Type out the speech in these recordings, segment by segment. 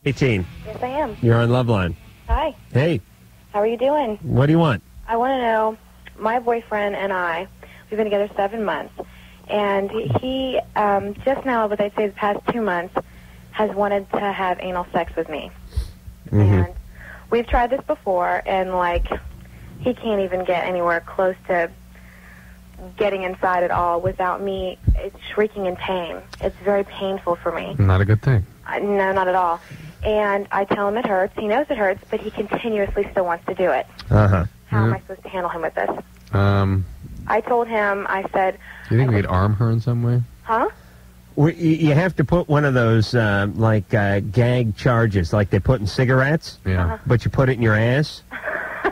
18. Yes, I am. You're on Loveline. Hi. Hey. How are you doing? What do you want? I want to know, my boyfriend and I, we've been together 7 months, and he just now, but I'd say the past 2 months, has wanted to have anal sex with me. Mm-hmm. And we've tried this before, and, like, he can't even get anywhere close to getting inside at all without me shrieking in pain. It's very painful for me. Not a good thing. No, not at all. And I tell him it hurts. He knows it hurts, but he continuously still wants to do it. Uh-huh. How am I supposed to handle him with this? I told him, I said... Do you think we could arm her in some way? Huh? You have to put one of those, gag charges, like they put in cigarettes. Yeah. But you put it in your ass.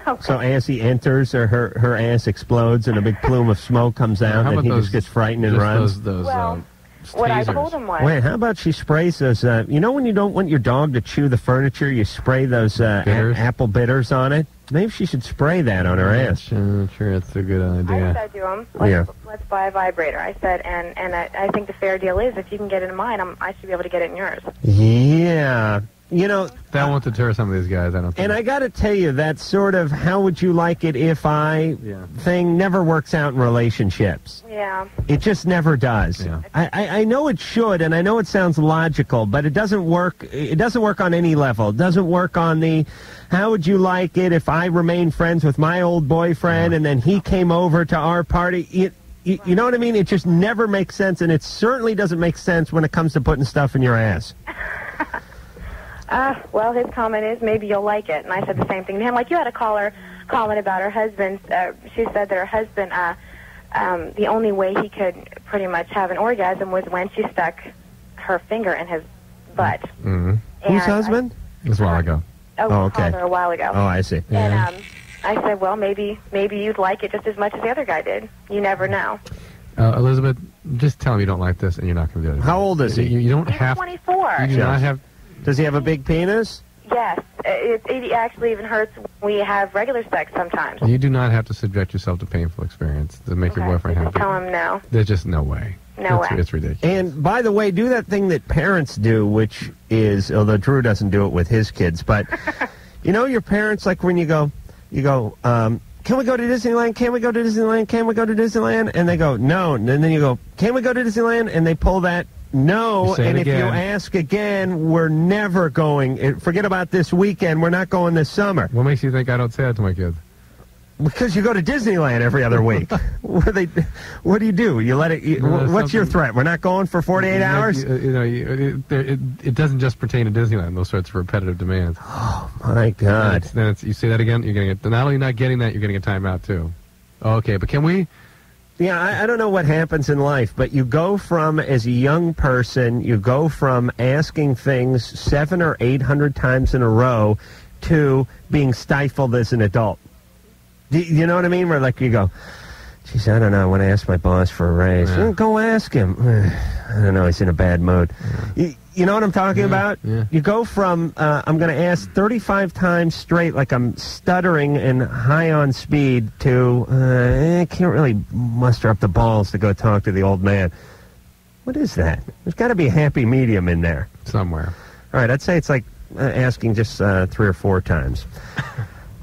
Okay. So as he enters, or her ass explodes, and a big plume of smoke comes out, and he just gets frightened and runs. What I told him was... Wait, how about she sprays those, you know when you don't want your dog to chew the furniture, you spray those apple bitters on it? Maybe she should spray that on her ass. Sure, that's a good idea. I said to him, let's buy a vibrator. I said, and I think the fair deal is, if you can get it in mine, I should be able to get it in yours. Yeah. You know... That won't deter some of these guys, I don't think. And I got to tell you, that sort of how would you like it if I thing never works out in relationships. Yeah. It just never does. Yeah. I know it should, and I know it sounds logical, but it doesn't work. It doesn't work on any level. It doesn't work on the, how would you like it if I remained friends with my old boyfriend and then he came over to our party? You know what I mean? It just never makes sense, and it certainly doesn't make sense when it comes to putting stuff in your ass. Well, his comment is, maybe you'll like it. And I said the same thing to him. Like, you had a caller comment about her husband. She said that her husband, the only way he could pretty much have an orgasm was when she stuck her finger in his butt. Mm-hmm. Whose husband? It was a while ago. Oh, okay. A while ago. Oh, I see. And I said, well, maybe you'd like it just as much as the other guy did. You never know. Elizabeth, just tell him you don't like this, and you're not going to do it. How old is he? You don't He's have... 24. You do not have... Does he have a big penis? Yes. It actually even hurts when we have regular sex sometimes. You do not have to subject yourself to painful experience to make your boyfriend happy. Tell him no. There's just no way. No way. It's ridiculous. And, by the way, do that thing that parents do, which is, although Drew doesn't do it with his kids, but, you know, your parents, like when you go, can we go to Disneyland? Can we go to Disneyland? Can we go to Disneyland? And they go, no. And then you go, can we go to Disneyland? And they pull that no, and if you ask again, we're never going. Forget about this weekend. We're not going this summer. What makes you think I don't say that to my kids? Because you go to Disneyland every other week. What do you do? You let it. What's your threat? We're not going for 48 hours. It doesn't just pertain to Disneyland. Those sorts of repetitive demands. Oh my God! Then you say that again. You're going to get not only not getting that, you're getting a timeout too. Okay, but can we? Yeah, I don't know what happens in life, but you go from, as a young person, you go from asking things 700 or 800 times in a row to being stifled as an adult. You know what I mean? Where, like, you go, geez, I don't know, I want to ask my boss for a raise. Yeah. Go ask him. I don't know, he's in a bad mood. Yeah. You know what I'm talking about? Yeah. You go from, I'm going to ask 35 times straight like I'm stuttering and high on speed to, I can't really muster up the balls to go talk to the old man. What is that? There's got to be a happy medium in there. Somewhere. All right, I'd say it's like asking just 3 or 4 times.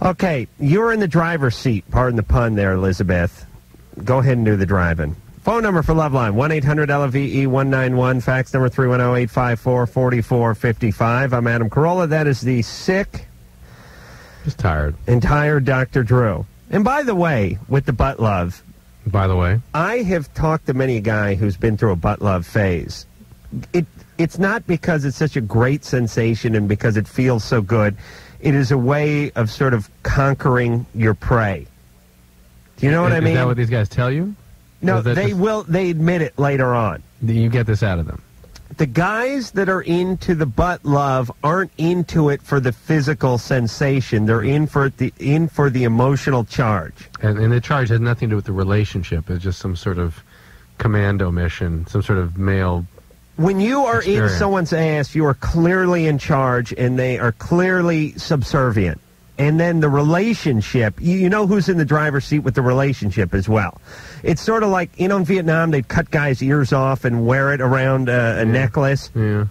Okay, you're in the driver's seat. Pardon the pun there, Elizabeth. Go ahead and do the driving. Phone number for Loveline, 1-800-LVE-191. Fax number 310-854-4455. I'm Adam Carolla. That is the sick... Just tired. And tired Dr. Drew. And by the way, with the butt love... By the way? I have talked to many a guy who's been through a butt love phase. It's not because it's such a great sensation and because it feels so good. It is a way of sort of conquering your prey. Do you know what I mean? Is that what these guys tell you? No, they admit it later on. You get this out of them. The guys that are into the butt love aren't into it for the physical sensation. They're in for the emotional charge. And the charge has nothing to do with the relationship. It's just some sort of commando mission, some sort of male When you are experience. in someone's ass, you are clearly in charge, and they are clearly subservient. And then the relationship, you know who's in the driver's seat with the relationship as well. It's sort of like, in Vietnam, they'd cut guys' ears off and wear it around a necklace. Yeah.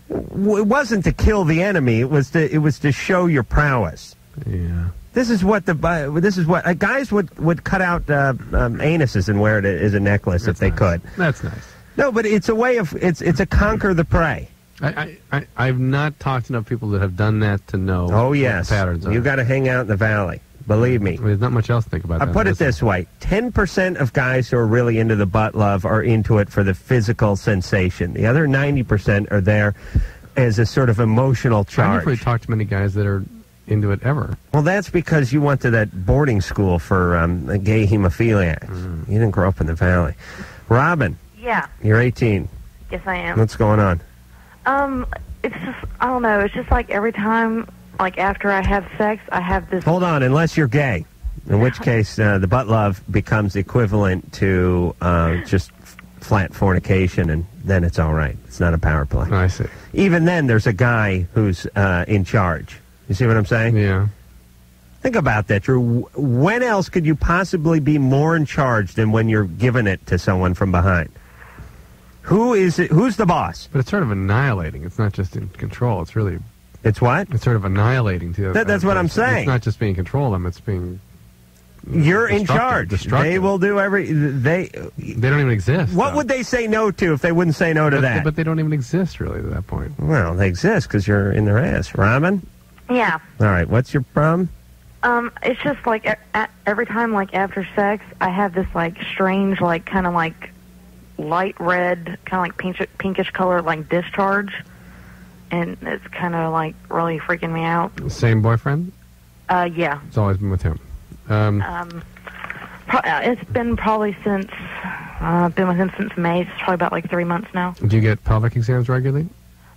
It wasn't to kill the enemy. It was to show your prowess. Yeah. This is what guys would cut out anuses and wear it as a necklace if they could. That's nice. No, but it's a way of it's a conquer the prey. I've not talked to enough people that have done that to know. Oh yes, what the patterns are. You got to hang out in the valley. Believe me. There's not much else to think about. I put it this way: 10% of guys who are really into the butt love are into it for the physical sensation. The other 90% are there as a sort of emotional charge. I haven't really talked to many guys that are into it ever. Well, that's because you went to that boarding school for gay hemophiliacs. You didn't grow up in the valley. Robin. Yeah. You're 18. Yes, I am. What's going on? It's just, I don't know. It's just like every time, like after I have sex, I have this. Hold on, unless you're gay, in which case the butt love becomes equivalent to just flat fornication, and then it's all right. It's not a power play. I see. Even then, there's a guy who's in charge. You see what I'm saying? Yeah. Think about that, Drew. When else could you possibly be more in charge than when you're giving it to someone from behind? Who is it? Who's the boss? But it's sort of annihilating. It's not just in control. It's really... It's what? It's sort of annihilating to the other That's what I'm saying. It's not just being control them. It's being... You're in charge. Destructive. They will do They don't even exist. What would they say no to if they wouldn't say no to that? But they don't even exist, really, at that point. Well, they exist because you're in their ass. Robin? Yeah. All right. What's your problem? It's just like every time, like after sex, I have this like strange, like kind of like light red, kind of like pinkish color, like discharge, and it's kind of like really freaking me out. Same boyfriend? Yeah. It's always been with him. It's been probably since been with him since May. It's probably about like 3 months now. Do you get pelvic exams regularly?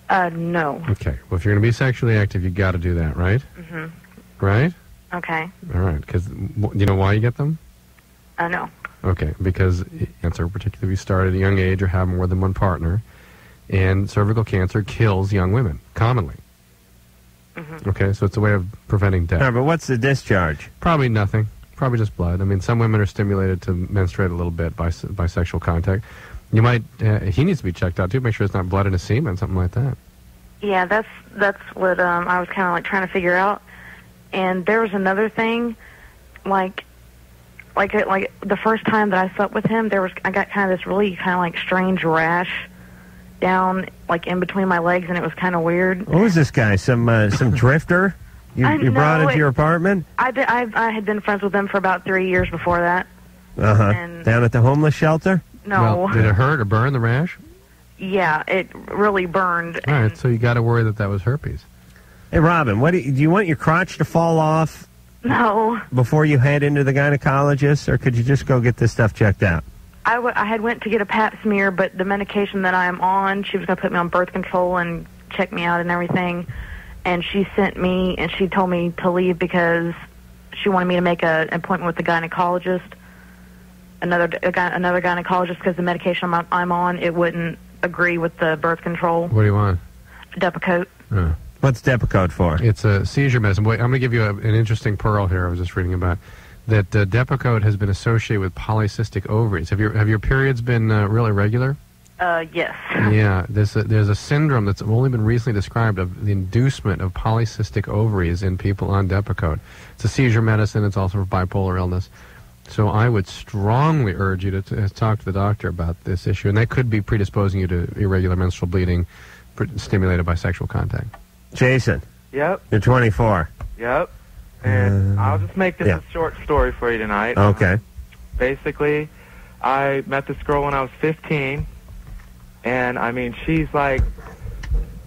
No. Okay. Well, if you're going to be sexually active, you got to do that, right? Mhm. Right? Okay. All right. Because do you know why you get them? No. Okay. Because cancer, particularly if you start at a young age or have more than one partner, and cervical cancer kills young women commonly. Okay, so it's a way of preventing death. No, but what's the discharge? Probably nothing. Probably just blood. I mean, some women are stimulated to menstruate a little bit by sexual contact. You might. He needs to be checked out too. Make sure it's not blood in his semen, something like that. Yeah, that's what I was kind of like trying to figure out. And there was another thing, like the first time that I slept with him, I got kind of this really kind of like strange rash down like in between my legs, and it was kind of weird. What was this guy? Some drifter? You brought into your apartment? I had been friends with him for about 3 years before that. Down at the homeless shelter? No. Well, did it hurt or burn, the rash? Yeah, it really burned. All right, so you got to worry that was herpes. Hey, Robin, do you want your crotch to fall off? No. Before you head into the gynecologist, or could you just go get this stuff checked out? I had went to get a pap smear, but the medication that I'm on, she was going to put me on birth control and check me out and everything. And she sent me, and she told me to leave because she wanted me to make an appointment with the gynecologist, another gynecologist, because the medication I'm on, it wouldn't agree with the birth control. What do you want? Depakote. What's Depakote for? It's a seizure medicine. Boy, I'm going to give you an interesting pearl here I was just reading about. That Depakote has been associated with polycystic ovaries. Have your periods been real irregular? Yes. Yeah, there's a syndrome that's only been recently described of the inducement of polycystic ovaries in people on Depakote. It's a seizure medicine. It's also for bipolar illness. So I would strongly urge you to talk to the doctor about this issue, and that could be predisposing you to irregular menstrual bleeding stimulated by sexual contact. Jason. Yep. You're 24. Yep. And I'll just make this a short story for you tonight. Okay. Basically, I met this girl when I was 15, and I mean, she's like,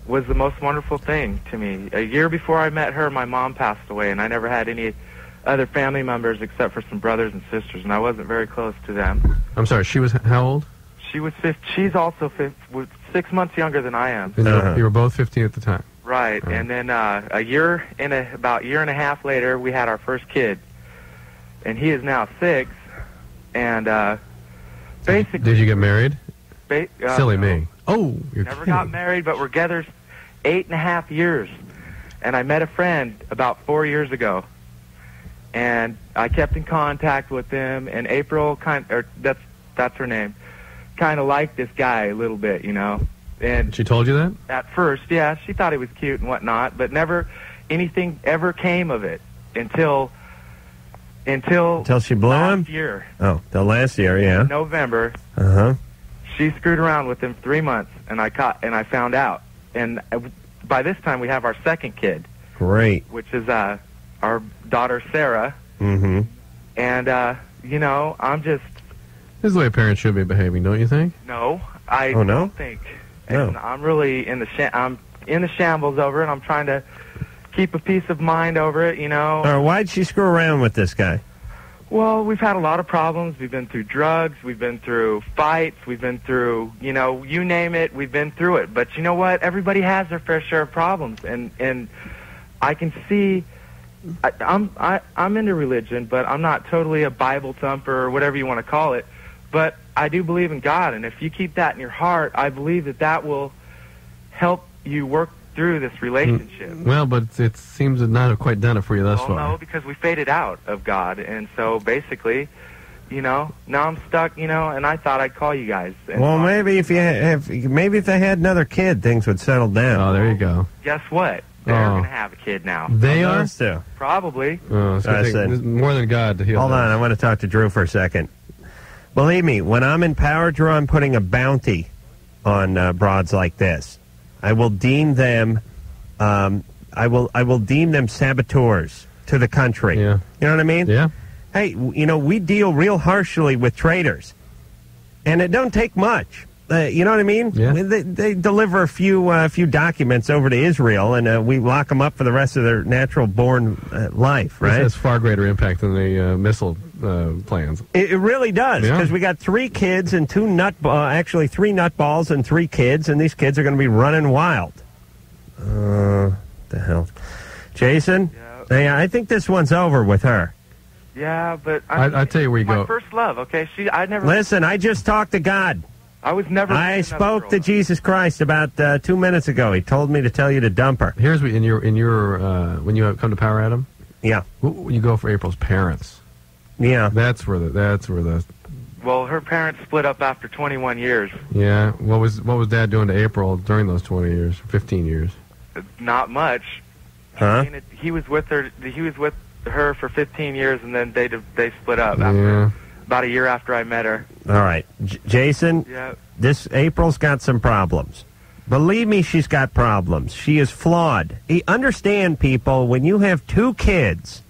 was the most wonderful thing to me. A year before I met her, my mom passed away, and I never had any other family members except for some brothers and sisters, and I wasn't very close to them. I'm sorry, she was how old? She was 15. She's also 6 months younger than I am. And you were both 15 at the time. Right, and then about a year and a half later, we had our first kid, and he is now 6. And basically, did you get married? Silly no. me. Oh, you're never kidding. got married, but we're together 8.5 years. And I met a friend about 4 years ago, and I kept in contact with him. And April that's her name, kind of liked this guy a little bit, you know. And She told you that? at first, yeah, she thought it was cute and whatnot, but never anything ever came of it until she blew him? last year. Oh, the last year, yeah. In November. Uh-huh. She screwed around with him 3 months, and I found out. And by this time, we have our second kid. Great. Which is our daughter Sarah. Mm-hmm. And you know, I'm just This is the way parents should be behaving, don't you think? no, I Oh, no? don't think. No. And I'm really in the shambles over it. I'm trying to keep a peace of mind over it, you know. Why'd she screw around with this guy? Well, we've had a lot of problems. We've been through drugs. We've been through fights. We've been through, you know, you name it. We've been through it. But you know what? Everybody has their fair share of problems, and I can see. I'm into religion, but I'm not totally a Bible thumper or whatever you want to call it. But I do believe in God, and if you keep that in your heart, I believe that will help you work through this relationship. Well, but it seems to not have quite done it for you thus Well, far. no, because we faded out of God, and so basically, you know, now I'm stuck, you know, and I thought I'd call you guys. And Well, maybe if they had another kid, things would settle down. Oh, there you go. guess what? They're going to have a kid now. They are? Those two. Probably. Oh, it's gonna take more than God to heal Hold that. on, I want to talk to Drew for a second. Believe me, when I'm in power, Drew, I'm putting a bounty on broads like this. I will deem them. I will deem them saboteurs to the country. Yeah. You know what I mean? Yeah. Hey, you know, we deal real harshly with traitors, and it don't take much. You know what I mean? Yeah. They deliver a few documents over to Israel, and we lock them up for the rest of their natural-born life, right? This has far greater impact than the missile plans. It really does, Yeah. because we got 3 kids and 3 nutballs and 3 kids, and these kids are going to be running wild. The hell. Jason? Yeah. Hey, I think this one's over with her. Yeah, but I tell you where you my go. first love. Okay, I never. Listen, I just talked to God. I was never. I with another spoke girl, to though. Jesus Christ about 2 minutes ago. He told me to tell you to dump her. Here's what in your when you come to power, Adam. Yeah. You go for April's parents. Yeah. That's where the Well, her parents split up after 21 years. yeah. What was Dad doing to April during those 20 years, 15 years? Not much. Huh? I mean, he was with her. He was with her for 15 years, and then they split up Yeah. about a year after I met her. All right. Jason, Yeah. this April's got some problems. Believe me, she's got problems. She is flawed. Understand, people, when you have 2 kids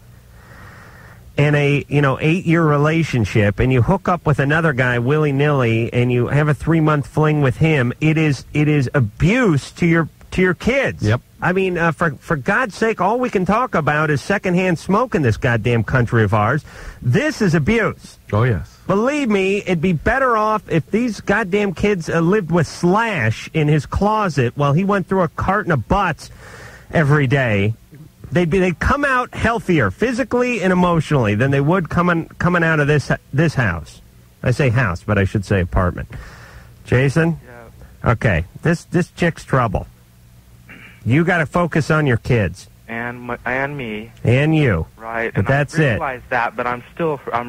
in a 8-year relationship, and you hook up with another guy willy-nilly, and you have a 3-month fling with him, it is abuse to your kids. Yep. I mean, for God's sake, all we can talk about is secondhand smoke in this goddamn country of ours. This is abuse. Oh yes. Believe me, it'd be better off if these goddamn kids lived with Slash in his closet while he went through a carton of butts every day. They'd come out healthier physically and emotionally than they would coming out of this house. I say house, but I should say apartment. Jason? Yeah. Okay, this chick's trouble. You got to focus on your kids And me. and you. Right. But And that's I it. realize that, but I'm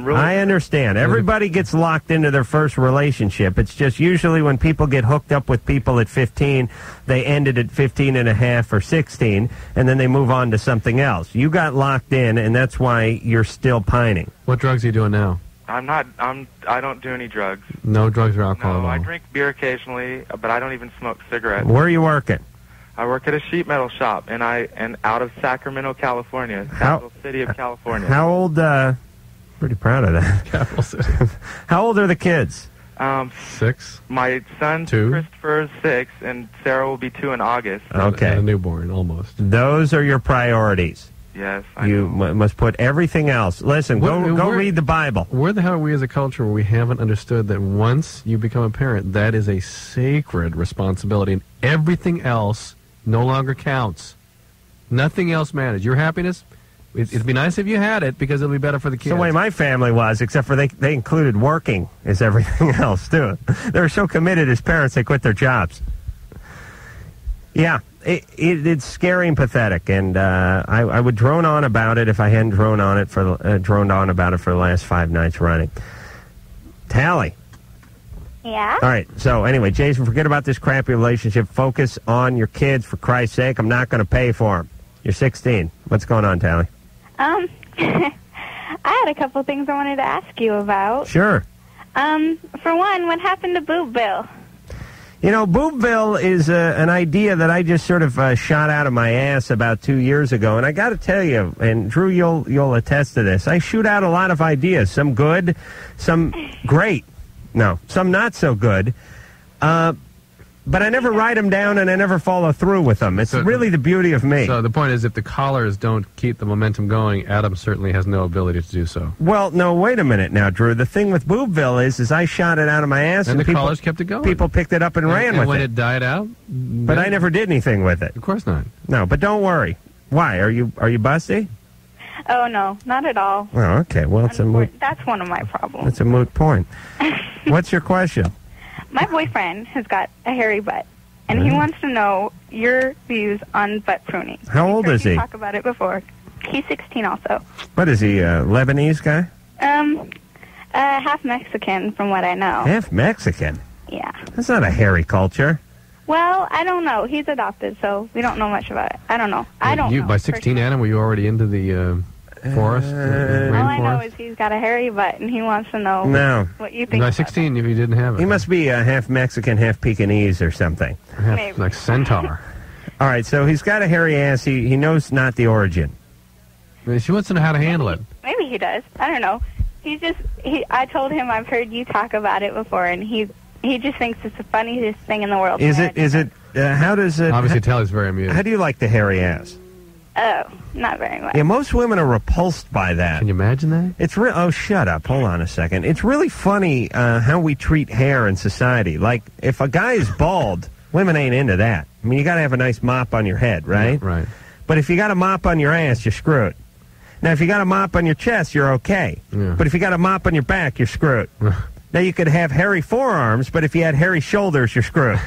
really. I understand. Everybody gets locked into their first relationship. It's just usually when people get hooked up with people at 15, they end it at 15 and a half or 16, and then they move on to something else. You got locked in, and that's why you're still pining. What drugs are you doing now? I don't do any drugs. No drugs or alcohol No, at I all. drink beer occasionally, but I don't even smoke cigarettes. Where are you working? I work at a sheet metal shop, and out of Sacramento, California, capital city of California. How old? Pretty proud of that. Capital City. How old are the kids? 6. My son 2. Christopher is 6, and Sarah will be 2 in August. Okay. And a newborn, almost. Those are your priorities. Yes, I You know. must put everything else. Listen, go read the Bible. Where the hell are we as a culture where we haven't understood that once you become a parent, that is a sacred responsibility, and everything else no longer counts. Nothing else matters. Your happiness, it'd be nice if you had it because it'll be better for the kids. It's the way my family was, except for they included working as everything else, too. They were so committed as parents, they quit their jobs. Yeah, it's scary and pathetic, and I would drone on about it if I hadn't droned on about it for the last 5 nights running. Tally. Yeah? All right. So, anyway, Jason, forget about this crappy relationship. Focus on your kids, for Christ's sake. I'm not going to pay for them. You're 16. What's going on, Tally? I had a couple things I wanted to ask you about. Sure. For one, what happened to Boob Bill? You know, Boobville is an idea that I just sort of shot out of my ass about 2 years ago. And I got to tell you, and Drew, you'll attest to this, I shoot out a lot of ideas. Some good, some great. No, some not so good. But I never write them down, and I never follow through with them. It's really the beauty of me. So the point is, if the callers don't keep the momentum going, Adam certainly has no ability to do so. Well, no, wait a minute now, Drew. The thing with Boobville is I shot it out of my ass, And the people, callers kept it going. People picked it up and ran with And when it. it died out? But I never did anything with it. Of course not. No, but don't worry. Why? Are you busty? Oh, no, not at all. Oh, okay. Well, it's a moot. That's one of my problems. It's a moot point. What's your question? My boyfriend has got a hairy butt, and he wants to know your views on butt pruning. How old is he? Talk about it before. He's 16 also. What is he, a Lebanese guy? Half Mexican, from what I know. Half Mexican? Yeah. That's not a hairy culture. Well, I don't know. He's adopted, so we don't know much about it. I don't know. I don't know. By 16, Adam, were you already into the forest? All I know is he's got a hairy butt, and he wants to know what you think. By 16, if he didn't have it. He must be half Mexican, half Pekingese or something. Half, like centaur. All right, so he's got a hairy ass. He knows not the origin. She wants to know how to handle it. Maybe he does. I don't know. I told him I've heard you talk about it before, and he just thinks it's the funniest thing in the world. Is it, how does it... Obviously, Tally's very amused. How do you like the hairy ass? Oh, not very much. Yeah, most women are repulsed by that. Can you imagine that? It's oh, shut up. Hold on a second. It's really funny how we treat hair in society. Like, if a guy is bald, women ain't into that. I mean, you got to have a nice mop on your head, right? Yeah, right. But if you got a mop on your ass, you're screwed. Now, if you got a mop on your chest, you're okay. Yeah. But if you got a mop on your back, you're screwed. Now, you could have hairy forearms, but if you had hairy shoulders, you're screwed.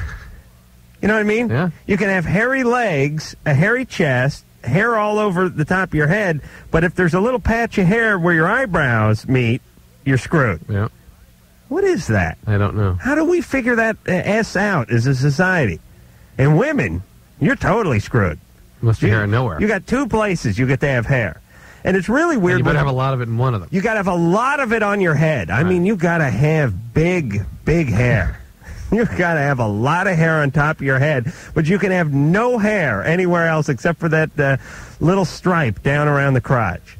You know what I mean? Yeah. You can have hairy legs, a hairy chest, hair all over the top of your head, but if there's a little patch of hair where your eyebrows meet, you're screwed. Yeah. What is that? I don't know. How do we figure that S out as a society? And women, you're totally screwed. Must be hair nowhere. You got two places you get to have hair. And it's really weird. And you better have a lot of it in one of them. You got to have a lot of it on your head. I mean, you got to have big hair. You've got to have a lot of hair on top of your head, but you can have no hair anywhere else except for that little stripe down around the crotch.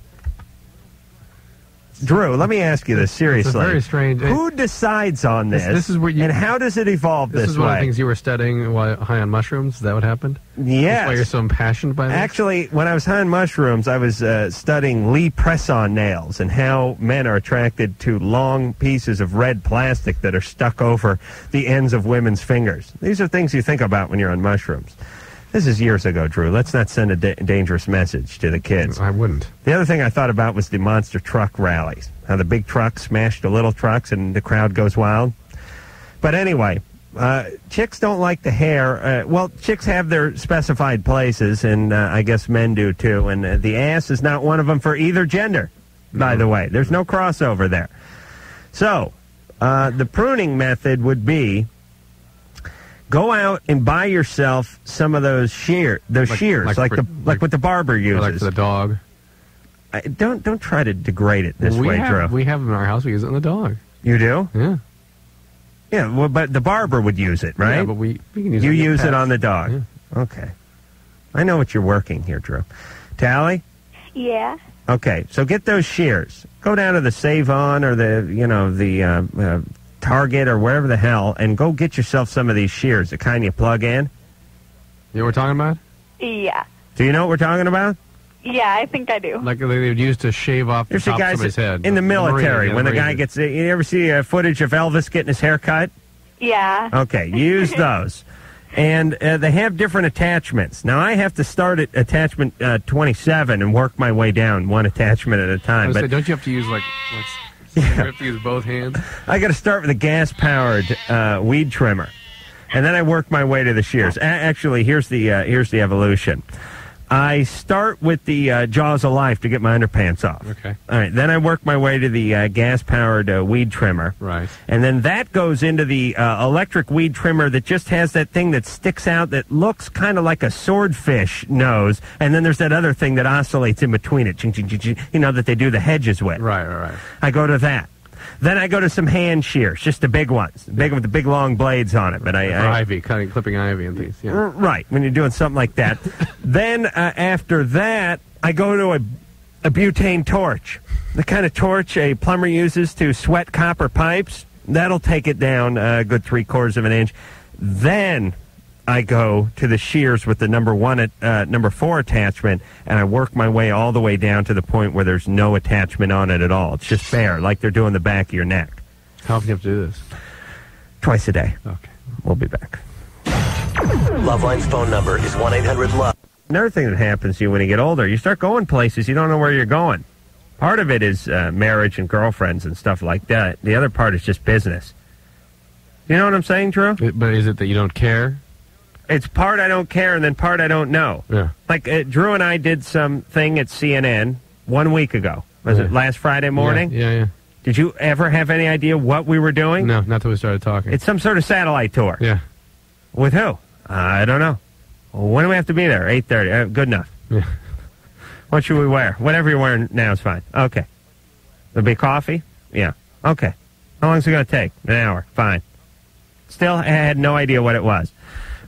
Drew, let me ask you this seriously. It's a very strange. Who decides on this? This is where you, and how does it evolve this way? This is one of the things you were studying while high on mushrooms. Is that what happened? Yes. That's why you're so impassioned by this? Actually, when I was high on mushrooms, I was studying Lee press-on nails and how men are attracted to long pieces of red plastic that are stuck over the ends of women's fingers. These are things you think about when you're on mushrooms. This is years ago, Drew. Let's not send a dangerous message to the kids. I wouldn't. The other thing I thought about was the monster truck rallies. How the big trucks smash the little trucks and the crowd goes wild. But anyway, chicks don't like the hair. Well, chicks have their specified places, and I guess men do too. And the ass is not one of them for either gender, by the way. There's no crossover there. So, the pruning method would be... go out and buy yourself some of those shears, like what the barber uses. Like for the dog. Don't try to degrade it this way, Drew. We have them in our house. We use it on the dog. You do? Yeah. Yeah, well, but the barber would use it, right? Yeah, but we can use it. You on use pets. it on the dog. Yeah. Okay. I know what you're working here, Drew. Tally? Yeah. Okay, so get those shears. Go down to the Save-On or the Target or wherever the hell, and go get yourself some of these shears, the kind you plug in. You know what we're talking about? Yeah. Do you know what we're talking about? Yeah, I think I do. Like they would use to shave off the top of somebody's head. In the military, Marine, when the guy gets... You ever see footage of Elvis getting his hair cut? Yeah. Okay, use those. And they have different attachments. Now, I have to start at attachment 27 and work my way down one attachment at a time. But don't you have to use, like... You have to use both hands? I got to start with a gas-powered weed trimmer. And then I work my way to the shears. Actually, here's the evolution. I start with the Jaws of Life to get my underpants off. Okay. All right. Then I work my way to the gas-powered weed trimmer. Right. And then that goes into the electric weed trimmer that just has that thing that sticks out that looks kind of like a swordfish nose. And then there's that other thing that oscillates in between it, ching, ching, ching, ching, you know, that they do the hedges with. Right. I go to that. Then I go to some hand shears, just the big ones, with the big long blades on it. But ivy, clipping ivy and things. Yeah. Right, when you're doing something like that. Then after that, I go to a butane torch, the kind of torch a plumber uses to sweat copper pipes. That'll take it down a good 3/4 of an inch. Then I go to the shears with the number 4 attachment, and I work my way all the way down to the point where there's no attachment on it at all. It's just bare, like they're doing the back of your neck. How often do you have to do this? Twice a day. Okay. We'll be back. Loveline's phone number is 1-800-LOVE. Another thing that happens to you when you get older, you start going places, you don't know where you're going. Part of it is marriage and girlfriends and stuff like that. The other part is just business. You know what I'm saying, Drew? But is it that you don't care? It's part I don't care and then part I don't know. Yeah. Like Drew and I did something at CNN 1 week ago. Was it last Friday morning? Yeah. Did you ever have any idea what we were doing? No, not until we started talking. It's some sort of satellite tour. Yeah. With who? I don't know. Well, when do we have to be there? 8:30. Good enough. Yeah. What should we wear? Whatever you're wearing now is fine. Okay. There'll be coffee? Yeah. Okay. How long is it going to take? An hour. Fine. Still, I had no idea what it was.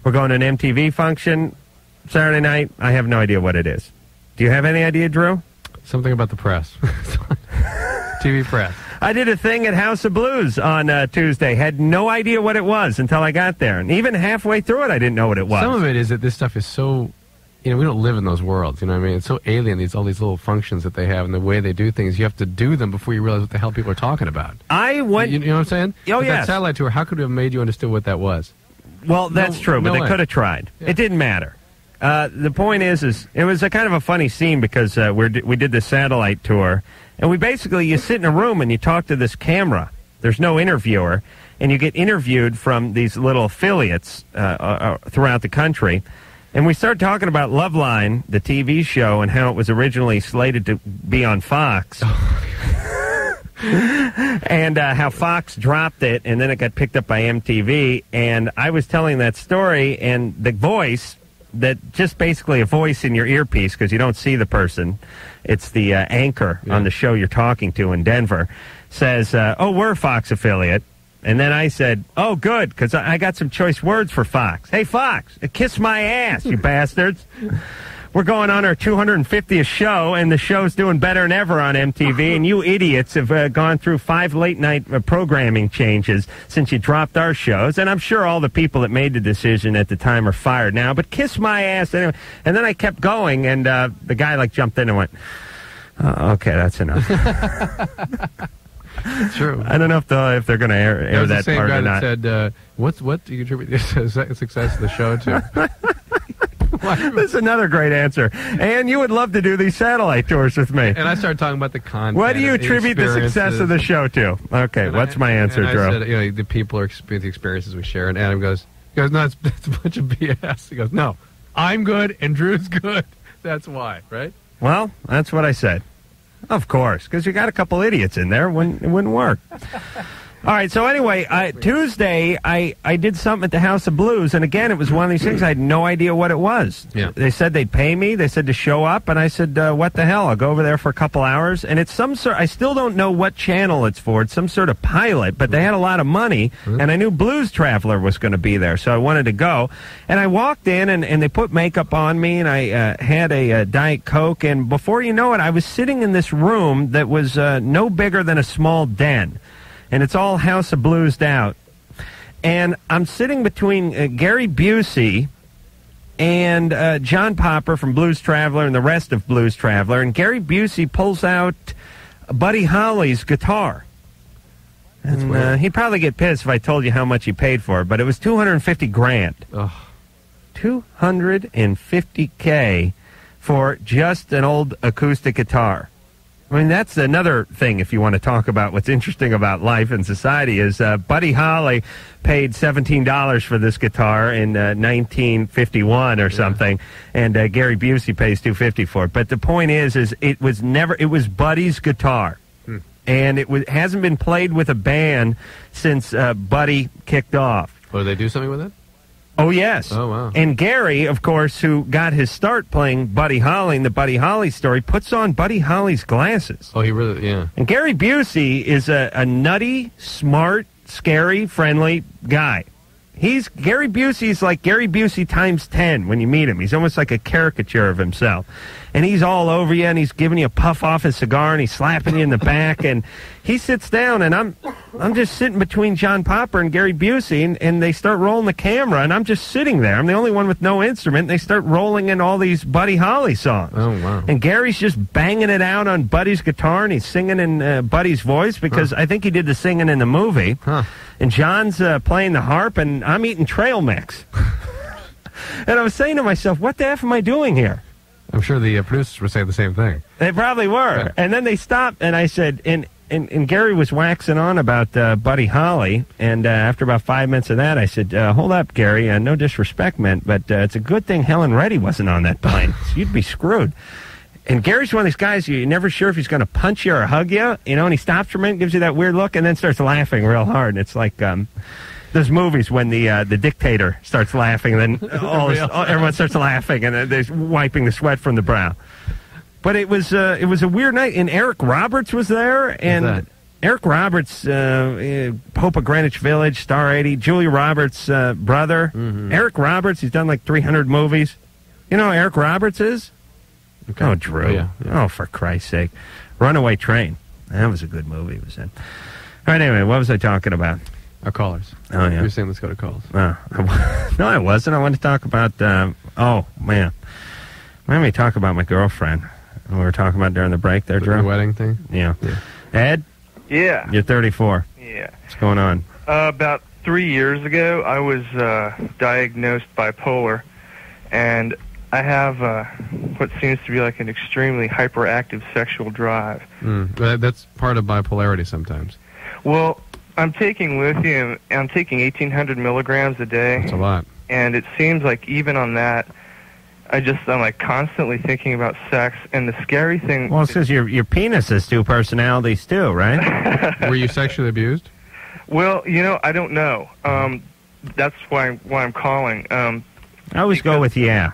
We're going to an MTV function Saturday night. I have no idea what it is. Do you have any idea, Drew? Something about the press. TV press. I did a thing at House of Blues on Tuesday. Had no idea what it was until I got there. And even halfway through it, I didn't know what it was. Some of it is that this stuff is so, we don't live in those worlds, you know what I mean? It's so alien, all these little functions that they have and the way they do things. You have to do them before you realize what the hell people are talking about. I went... You know what I'm saying? Oh, yes. That satellite tour, how could we have made you understand what that was? Well, that's true, but they could have tried. Yeah. It didn't matter. The point is it was a kind of a funny scene because we did the satellite tour, and you sit in a room and you talk to this camera. There's no interviewer, and you get interviewed from these little affiliates throughout the country. And we started talking about Loveline, the TV show, and how it was originally slated to be on Fox. And how Fox dropped it, and then it got picked up by MTV. And I was telling that story, and the voice, that just basically a voice in your earpiece, because you don't see the person, it's the anchor on the show you're talking to in Denver, says, oh, we're a Fox affiliate. And then I said, oh, good, because I got some choice words for Fox. Hey, Fox, kiss my ass, you bastards. We're going on our 250th show, and the show's doing better than ever on MTV, and you idiots have gone through 5 late-night programming changes since you dropped our shows, and I'm sure all the people that made the decision at the time are fired now, but kiss my ass anyway. And then I kept going, and the guy, jumped in and went, okay, that's enough. True. I don't know if they're going to air that part or not. The same guy that said, what do you contribute the success of the show to? This is another great answer. And you would love to do these satellite tours with me. And I started talking about the content. What do you attribute the success of the show to? Okay, what's my answer, Drew? I said, the people are the experiences we share. And Adam goes, no, it's a bunch of BS. He goes, no, I'm good and Drew's good. That's why, right? Well, that's what I said. Of course, because you got a couple idiots in there. It wouldn't work. All right, so anyway, Tuesday, I did something at the House of Blues, and again, it was one of these things I had no idea what it was. Yeah. They said they'd pay me. They said to show up, and I said, what the hell? I'll go over there for a couple hours, and it's some sort, I still don't know what channel it's for. It's some sort of pilot, but they had a lot of money, and I knew Blues Traveler was going to be there, so I wanted to go. And I walked in, and they put makeup on me, and I had a Diet Coke, and before you know it, I was sitting in this room that was no bigger than a small den. And it's all House of Bluesed out. And I'm sitting between Gary Busey and John Popper from Blues Traveler and the rest of Blues Traveler. And Gary Busey pulls out Buddy Holly's guitar. And he'd probably get pissed if I told you how much he paid for it, but it was $250,000. Ugh. $250K for just an old acoustic guitar. I mean, that's another thing, if you want to talk about what's interesting about life and society, is Buddy Holly paid $17 for this guitar in 1951 or something, and Gary Busey pays $250 for it. But the point is it was Buddy's guitar. And hasn't been played with a band since Buddy kicked off. Oh, did they do something with it? Oh, yes. Oh, wow. And Gary, of course, who got his start playing Buddy Holly in the Buddy Holly story, puts on Buddy Holly's glasses. Oh, he really, yeah. And Gary Busey is a nutty, smart, scary, friendly guy. Gary Busey's like Gary Busey times 10 when you meet him. He's almost like a caricature of himself. And he's all over you, and he's giving you a puff off his cigar, and he's slapping you in the back. And he sits down, and I'm just sitting between John Popper and Gary Busey, and they start rolling the camera, and I'm just sitting there. I'm the only one with no instrument, and they start rolling in all these Buddy Holly songs. Oh, wow. And Gary's just banging it out on Buddy's guitar, and he's singing in Buddy's voice, because I think he did the singing in the movie. Huh. And John's playing the harp, and I'm eating trail mix. And I was saying to myself, what the F am I doing here? I'm sure the producers would say the same thing. They probably were. Yeah. And then they stopped, and I said, and Gary was waxing on about Buddy Holly, and after about 5 minutes of that, I said, hold up, Gary, no disrespect meant, but it's a good thing Helen Reddy wasn't on that plane. You'd be screwed. And Gary's one of these guys, you're never sure if he's going to punch you or hug you, and he stops for a minute, gives you that weird look, and then starts laughing real hard. And it's like those movies when the dictator starts laughing, and then everyone starts laughing, and they're wiping the sweat from the brow. But it was a weird night, and Eric Roberts was there, and Eric Roberts, Pope of Greenwich Village, Star 80, Julia Roberts' brother. Mm-hmm. Eric Roberts, he's done like 300 movies. You know who Eric Roberts is? Okay. Oh, Drew. Oh, yeah. Oh, for Christ's sake. Runaway Train. That was a good movie it was in. All right, anyway, what was I talking about? Our callers. Oh, yeah. You were saying let's go to calls. No, I wasn't. I wanted to talk about, oh, man. Let me talk about my girlfriend. We were talking about during the break there, Drew. The wedding thing? Yeah. Ed? Yeah. You're 34. Yeah. What's going on? About 3 years ago, I was diagnosed bipolar, and I have what seems to be like an extremely hyperactive sexual drive. That's part of bipolarity sometimes. Well, I'm taking lithium. I'm taking 1,800 milligrams a day. That's a lot. And it seems like even on that, I'm like constantly thinking about sex. And the scary thing... Well, it says your penis has two personalities too, right? Were you sexually abused? Well, I don't know. That's why I'm calling. I always go with yeah.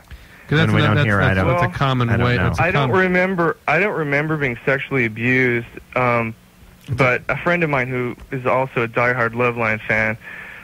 Because that's a common way. I don't remember being sexually abused. But a friend of mine who is also a diehard Loveline fan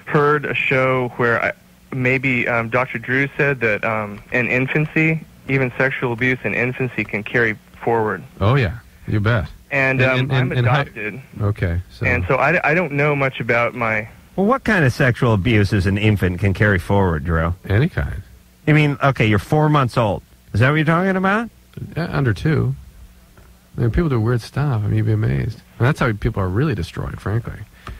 heard a show where maybe Dr. Drew said that in infancy, even sexual abuse in infancy can carry forward. Oh yeah, you bet. And I'm adopted. Okay. So I don't know much about my. Well, what kind of sexual abuse as an infant can carry forward, Drew? Any kind. I mean, okay, you're 4 months old. Is that what you're talking about? Under 2. I mean, people do weird stuff. I mean, you'd be amazed. And that's how people are really destroyed, frankly.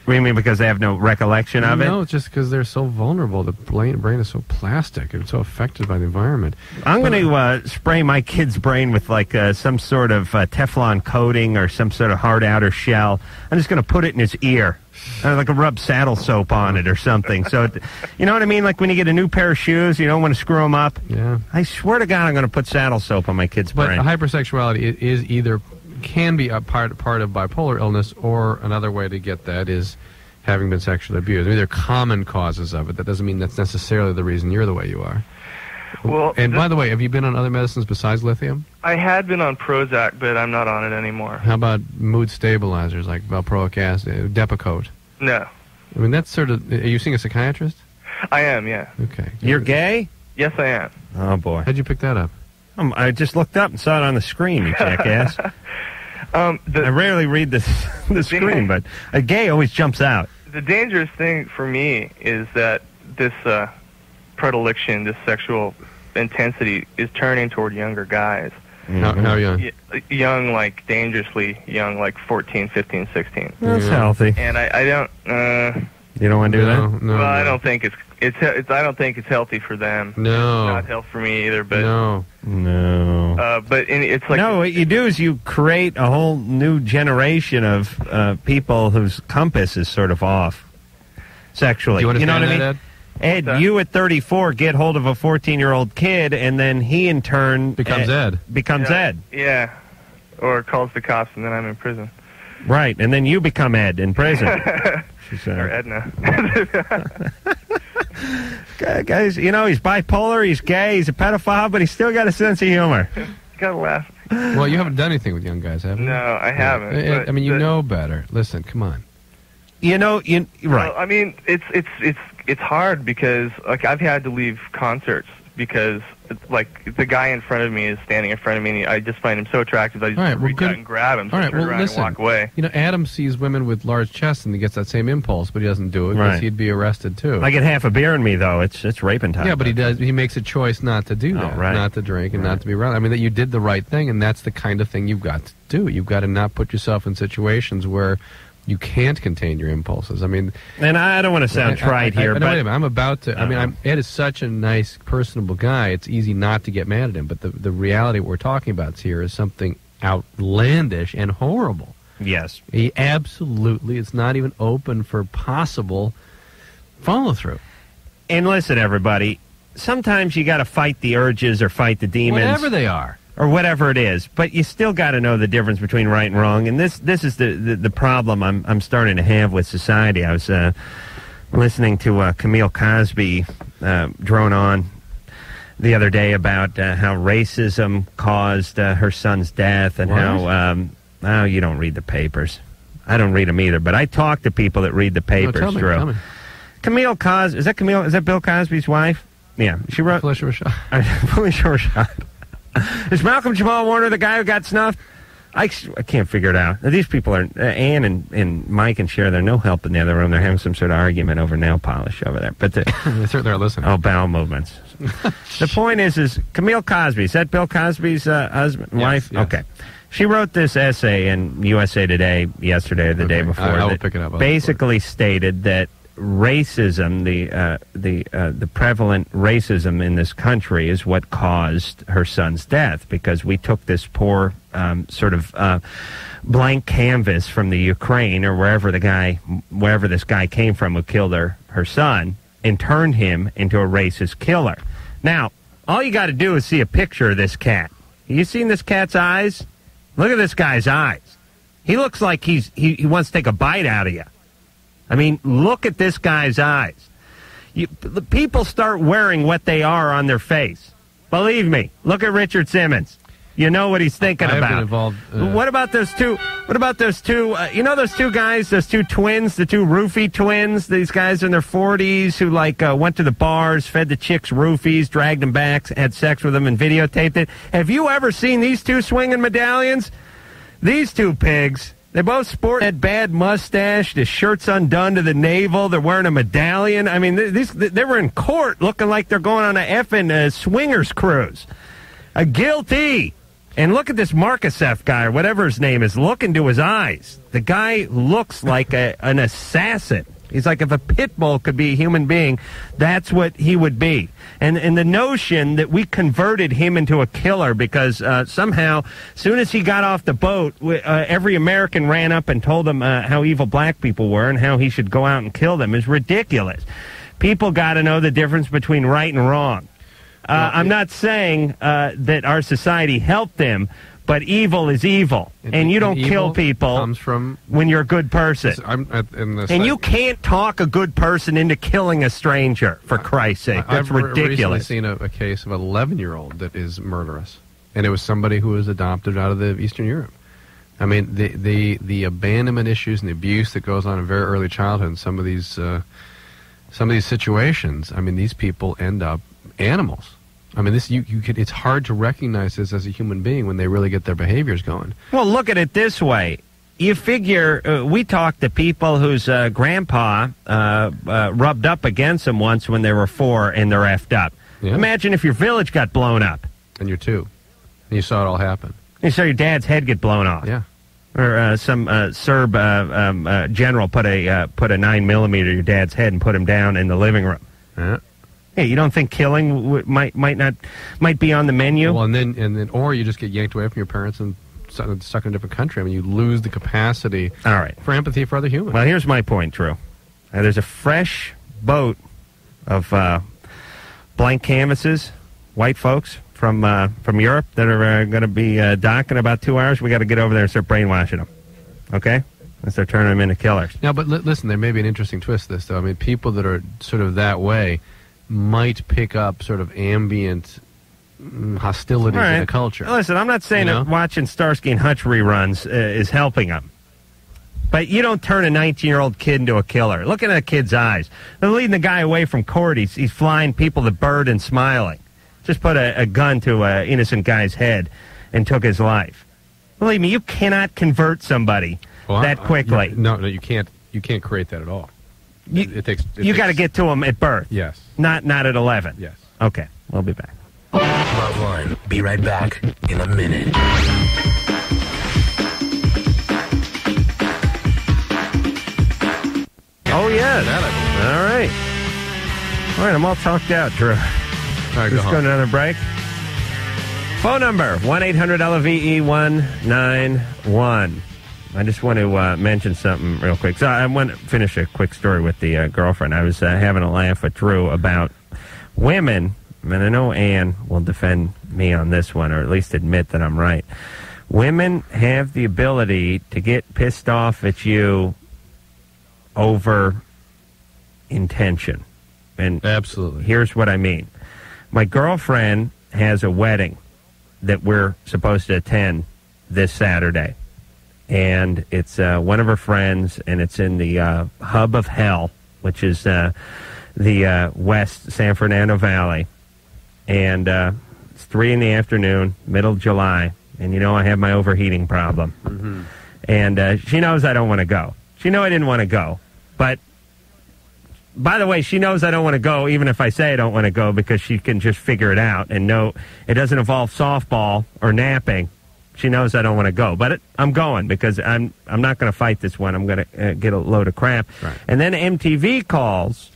What do you mean, because they have no recollection of it? No, it's just because they're so vulnerable. The brain is so plastic and so affected by the environment. I'm going to spray my kid's brain with like some sort of Teflon coating or some sort of hard outer shell. I'm just going to put it in his ear. Like a rub saddle soap on it or something. So, you know what I mean? Like when you get a new pair of shoes, you don't want to screw them up. Yeah. I swear to God, I'm going to put saddle soap on my kid's brain. But hypersexuality can be a part of bipolar illness, or another way to get that is having been sexually abused. I mean, there are common causes of it. That doesn't mean that's necessarily the reason you're the way you are. Well, and by the way, have you been on other medicines besides lithium? I had been on Prozac, but I'm not on it anymore. How about mood stabilizers like valproic acid, Depakote? No. I mean, that's sort of... Are you seeing a psychiatrist? I am, yeah. Okay. You're gay? Yes, I am. Oh, boy. How'd you pick that up? I just looked up and saw it on the screen, you jackass. I rarely read the screen, but a gay always jumps out. The dangerous thing for me is that this predilection, this sexual intensity, is turning toward younger guys. Mm-hmm. How young? Young, like dangerously young, like 14, 15, 16. That's healthy. And I don't... you don't want to do that? No. Well, I don't think I don't think it's healthy for them. No. It's not healthy for me either, but... No. It's like no. What you do is you create a whole new generation of people whose compass is sort of off sexually. Do you know what I understand mean? that, Ed, you at 34 get hold of a 14-year-old kid, and then he in turn Becomes Ed. Becomes Ed. Yeah, or calls the cops, and then I'm in prison. Right, and then you become Ed in prison. Or Edna. Guys, you know, he's bipolar, he's gay, he's a pedophile, but he's still got a sense of humor. Gotta laugh. Well, you haven't done anything with young guys, have you? No, I haven't. I mean, you know better. Listen, come on. You know, right. Well, I mean, it's hard because like I've had to leave concerts because like the guy in front of me is standing in front of me, and I just find him so attractive that I just reach out and grab him, so I turn around and walk away. You know, Adam sees women with large chests, and he gets that same impulse, but he doesn't do it because he'd be arrested too. I get half a beer in me though; it's raping time. Yeah, but he does. He makes a choice not to do that, not to drink and not to be around. I mean, that you did the right thing, and that's the kind of thing you've got to do. You've got to not put yourself in situations where you can't contain your impulses. I mean, and I don't want to sound trite here, but wait a minute, I'm about to. I mean, Ed is such a nice, personable guy. It's easy not to get mad at him. But the reality we're talking about here is something outlandish and horrible. Yes, he absolutely. It's not even open for possible follow through. And listen, everybody. Sometimes you got to fight the urges or fight the demons, whatever they are. Or whatever it is, but you still got to know the difference between right and wrong. And this is the problem I'm starting to have with society. I was listening to Camille Cosby drone on the other day about how racism caused her son's death, and how you don't read the papers. I don't read them either, but I talk to people that read the papers. Tell me. Camille Cosby, is that Bill Cosby's wife? Yeah, she wrote Felicia Rashad. Felicia Rashad. Is Malcolm Jamal Warner the guy who got snuffed? I can't figure it out. These people are, Ann and Mike and Cher, they're no help in the other room. They're having some sort of argument over nail polish over there. But they certainly are listening. Oh, bowel movements. The point is Camille Cosby, is that Bill Cosby's husband, wife? Yes. Okay. She wrote this essay in USA Today yesterday or the day before. I will pick it up. Basically stated that racism, the prevalent racism in this country is what caused her son's death, because we took this poor sort of blank canvas from the Ukraine or wherever this guy came from who killed her son, and turned him into a racist killer. Now, all you got to do is see a picture of this cat. You seen this cat's eyes? Look at this guy's eyes. He looks like he wants to take a bite out of you. I mean, look at this guy's eyes. The people start wearing what they are on their face. Believe me. Look at Richard Simmons. You know what he's thinking about. Been involved, What about those two? You know those two guys, those two twins, the two roofie twins. These guys in their 40s who went to the bars, fed the chicks roofies, dragged them back, had sex with them, and videotaped it. Have you ever seen these two swinging medallions? These two pigs. They both sport that bad mustache, the shirt's undone to the navel, they're wearing a medallion. I mean, they were in court looking like they're going on a effing swingers cruise. Guilty. And look at this Markusev guy, or whatever his name is, look into his eyes. The guy looks like an assassin. He's like, if a pit bull could be a human being, that's what he would be. And the notion that we converted him into a killer because somehow, as soon as he got off the boat, every American ran up and told him how evil black people were and how he should go out and kill them is ridiculous. People got to know the difference between right and wrong. I'm not saying that our society helped them, but evil is evil, and you don't kill people comes from when you're a good person. And you can't talk a good person into killing a stranger, for Christ's sake. That's ridiculous. I've recently seen a case of an 11-year-old that is murderous, and it was somebody who was adopted out of the Eastern Europe. I mean, the abandonment issues and the abuse that goes on in very early childhood in some of these situations. I mean, these people end up animals. I mean, it's hard to recognize this as a human being when they really get their behaviors going. Well, look at it this way. You figure, we talked to people whose grandpa rubbed up against them once when they were 4 and they're effed up. Yeah. Imagine if your village got blown up. And you're 2. And you saw it all happen. You saw your dad's head get blown off. Yeah. Or some Serb general put a 9mm in your dad's head and put him down in the living room. Yeah. Hey, you don't think killing might be on the menu? Well, and then, or you just get yanked away from your parents and stuck in a different country. I mean, you lose the capacity All right. for empathy for other humans. Well, here's my point, Drew. There's a fresh boat of blank canvases, white folks from Europe that are going to be docking in about 2 hours. We got to get over there and start brainwashing them. Okay? And start turning them into killers. Now, but listen, there may be an interesting twist to this, though. I mean, people that are sort of that way might pick up sort of ambient hostilities in the culture. Listen, I'm not saying that watching Starsky and Hutch reruns is helping them. But you don't turn a 19-year-old kid into a killer. Look at that kid's eyes. They're leading the guy away from court. He's flying people to bird and smiling. Just put a gun to an innocent guy's head and took his life. Believe me, you cannot convert somebody that quickly. No, you can't. You can't create that at all. You got to get to them at birth. Yes. Not at 11. Yes. Okay, we'll be back. Loveline. Be right back in a minute. Oh, yeah. All right. All right, I'm all talked out, Drew. All right, Let's go to another break. Phone number, 1-800-LOVE-191. I just want to mention something real quick. So I want to finish a quick story with the girlfriend. I was having a laugh with Drew about women, and I know Ann will defend me on this one, or at least admit that I'm right. Women have the ability to get pissed off at you over intention. And absolutely. Here's what I mean. My girlfriend has a wedding that we're supposed to attend this Saturday. And it's one of her friends, and it's in the hub of hell, which is the West San Fernando Valley. And it's 3 p.m, middle of July, and you know I have my overheating problem. Mm-hmm. And she knows I don't want to go. She knows I didn't want to go. But, by the way, she knows I don't want to go, even if I say I don't want to go, because she can just figure it out and know it doesn't involve softball or napping. She knows I don't want to go, but I'm going because I'm not going to fight this one. I'm going to get a load of crap. Right. And then MTV calls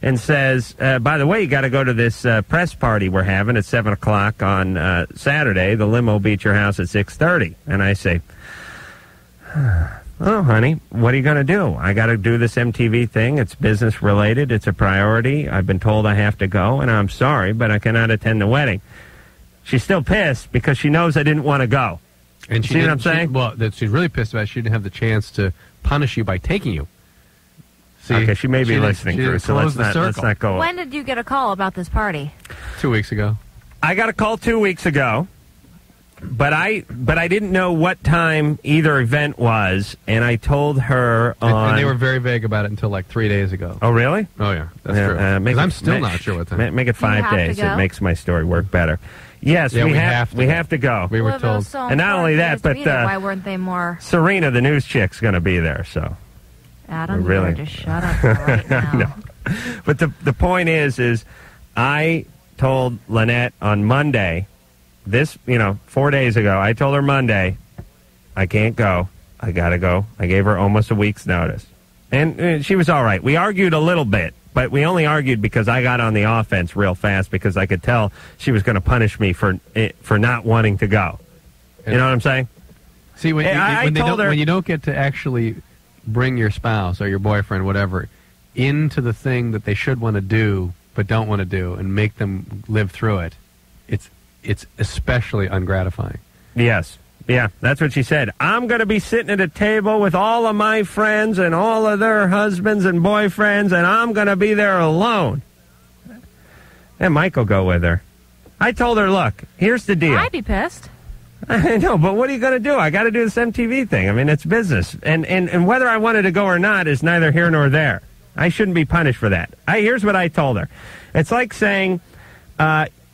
and says, by the way, you got to go to this press party we're having at 7 o'clock on Saturday. The limo will be at your house at 6:30. And I say, oh, honey, what are you going to do? I got to do this MTV thing. It's business related. It's a priority. I've been told I have to go, and I'm sorry, but I cannot attend the wedding. She's still pissed because she knows I didn't want to go. And she see what I'm saying? She's really pissed about it. She didn't have the chance to punish you by taking you. See, okay, she may be listening to her, so let's not go. When did you get a call about this party? 2 weeks ago. I got a call 2 weeks ago, but I didn't know what time either event was, and I told her on... And they were very vague about it until like 3 days ago. Oh, really? Oh, yeah. That's true. Because I'm still not sure what time. Make it 5 days. It makes my story work better. Yes, yeah, we have to go. We were told. So and not only that, but why weren't they more? Serena, the news chick's going to be there. So Adam, really, just shut up right now. No. But the point is I told Lynette on Monday, 4 days ago. I told her Monday, I can't go. I got to go. I gave her almost a week's notice, and she was all right. We argued a little bit. But we only argued because I got on the offense real fast because I could tell she was going to punish me for not wanting to go. You know what I'm saying? See, when you don't get to actually bring your spouse or your boyfriend, whatever, into the thing that they should want to do but don't want to do and make them live through it, it's especially ungratifying. Yes. Yeah, that's what she said. I'm going to be sitting at a table with all of my friends and all of their husbands and boyfriends, and I'm going to be there alone. And Mike will go with her. I told her, look, here's the deal. I'd be pissed. I know, but what are you going to do? I got to do this MTV thing. I mean, it's business. And whether I wanted to go or not is neither here nor there. I shouldn't be punished for that. Here's what I told her. It's like saying...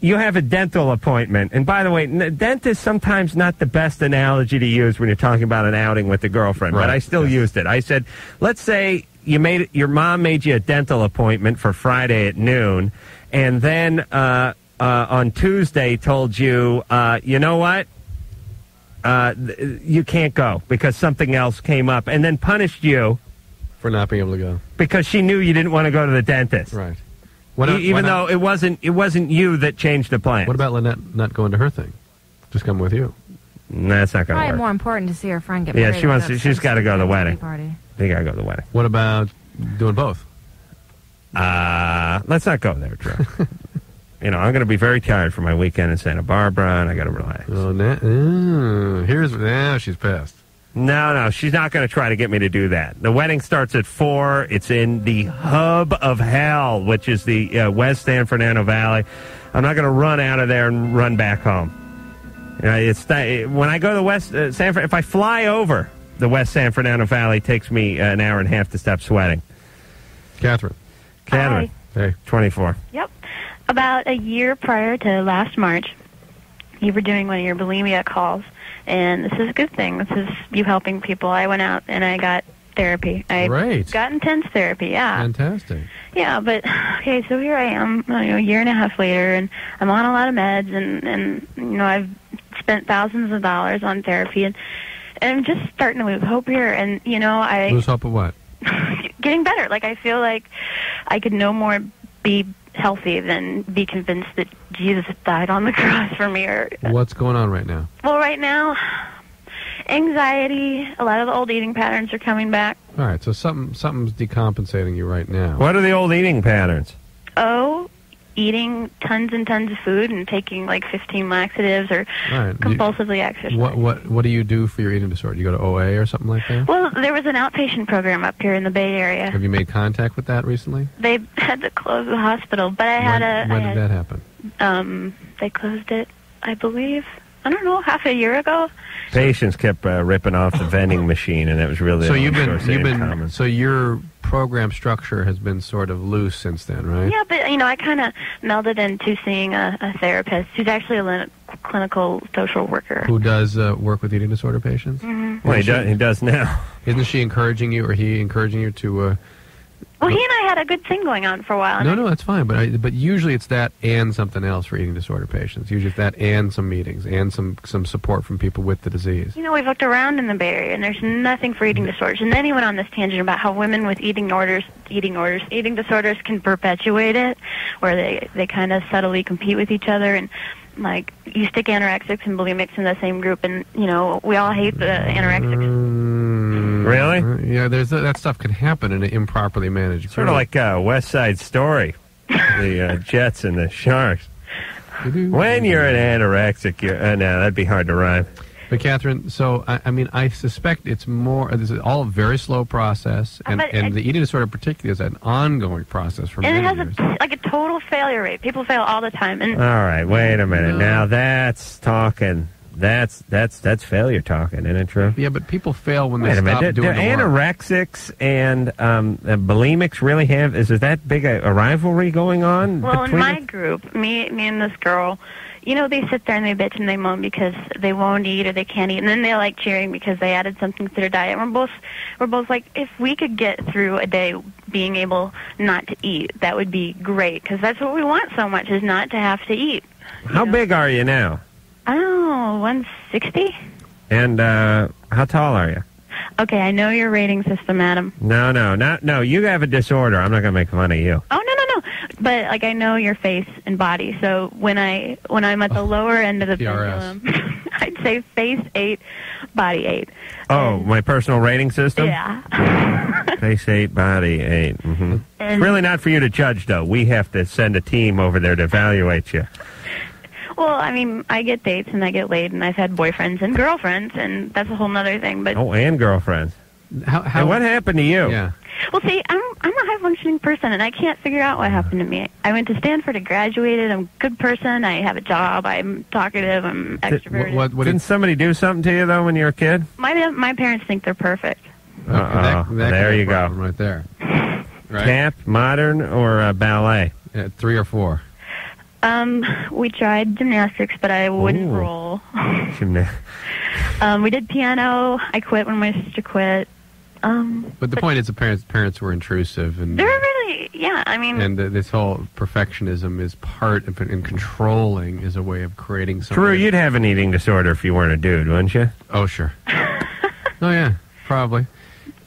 you have a dental appointment. And by the way, dentist sometimes not the best analogy to use when you're talking about an outing with a girlfriend, but I still used it. I said, let's say your mom made you a dental appointment for Friday at noon, and then on Tuesday told you, you know what? You can't go because something else came up, and then punished you for not being able to go. Because she knew you didn't want to go to the dentist. Right. Even though it wasn't you that changed the plan. What about Lynette not going to her thing? Just come with you. No, that's not going to Probably work. more important to see her friend get married. Yeah, she's got to go to the wedding. Party. They got to go to the wedding. What about doing both? Let's not go there, Drew. I'm going to be very tired for my weekend in Santa Barbara, and I got to relax. She's pissed. No, she's not going to try to get me to do that. The wedding starts at 4. It's in the hub of hell, which is the West San Fernando Valley. I'm not going to run out of there and run back home. When I go to the West if I fly over the West San Fernando Valley, it takes me an hour and a half to stop sweating. Catherine. Hi. Hey. 24. Yep. About a year prior to last March, you were doing one of your bulimia calls, and this is a good thing. This is you helping people. I went out and I got therapy. I got intense therapy, yeah. Fantastic. Yeah, but, okay, so here I am, a year and a half later, and I'm on a lot of meds, and I've spent thousands of dollars on therapy, and I'm just starting to lose hope here, and, I... Lose hope of what? Getting better. Like, I feel like I could no more be healthy than be convinced that Jesus died on the cross for me. What's going on right now? Well, right now, anxiety, a lot of the old eating patterns are coming back. All right, so something's decompensating you right now. What are the old eating patterns? Eating tons and tons of food and taking like 15 laxatives or compulsively exercising. What do you do for your eating disorder? You go to OA or something like that? Well, there was an outpatient program up here in the Bay Area. Have you made contact with that recently? They had to close the hospital, but I had When did that happen? They closed it, I believe, I don't know, half a year ago. Patients kept ripping off the vending machine, and it was really so your program structure has been sort of loose since then, right? Yeah, but I kind of melded into seeing a therapist who's actually a clinical social worker who does work with eating disorder patients. Mm-hmm. Well, he does now. Isn't she encouraging you, or he encouraging you to? Well, he and I had a good thing going on for a while. No, that's fine. But usually it's that and something else for eating disorder patients. Usually it's that and some meetings and some support from people with the disease. We've looked around in the Bay Area, and there's nothing for eating disorders. And then he went on this tangent about how women with eating disorders can perpetuate it, where they kind of subtly compete with each other. And, like, you stick anorexics and bulimics in the same group, and, we all hate the anorexics. Really? Yeah, that stuff can happen in an improperly managed sort of like West Side Story, the Jets and the Sharks. When you're an anorexic, no, that'd be hard to rhyme. But Catherine, so I suspect it's more. This is all a very slow process, and the eating disorder particularly is an ongoing process for many years. And it has a total failure rate. People fail all the time. And all right, wait a minute. Now that's talking. That's failure talking, isn't it true? Yeah, but people fail when they stop doing do the work. Anorexics and bulimics really have? Is there that big a rivalry going on? Well, in my group, me and this girl, they sit there and they bitch and they moan because they won't eat or they can't eat, and then they like cheering because they added something to their diet. We're both like, if we could get through a day being able not to eat, that would be great, because that's what we want so much, is not to have to eat. How big are you now? I don't know, 160. And how tall are you? Okay, I know your rating system, Adam. No. You have a disorder. I'm not going to make fun of you. Oh, no. But, like, I know your face and body. So when I'm at the lower end of the pendulum, I'd say face 8, body 8. Oh, my personal rating system? Yeah. Face 8, body 8. Mm-hmm. It's really not for you to judge, though. We have to send a team over there to evaluate you. Well, I get dates and I get laid, and I've had boyfriends and girlfriends, and that's a whole nother thing. But and girlfriends. And what happened to you? Yeah. Well, see, I'm a high-functioning person, and I can't figure out what happened to me. I went to Stanford, I graduated, I'm a good person, I have a job, I'm talkative, I'm extroverted. Didn't somebody do something to you, though, when you were a kid? My parents think they're perfect. There you go. Right there. Right? Tap, modern, or ballet? 3 or 4. We tried gymnastics, but I wouldn't roll. We did piano. I quit when my sister quit. But the point is, the parents were intrusive, and they're really, and this whole perfectionism is part of it, and controlling is a way of creating something. True, you'd have an eating disorder if you weren't a dude, wouldn't you? Oh, sure. Oh, yeah, probably.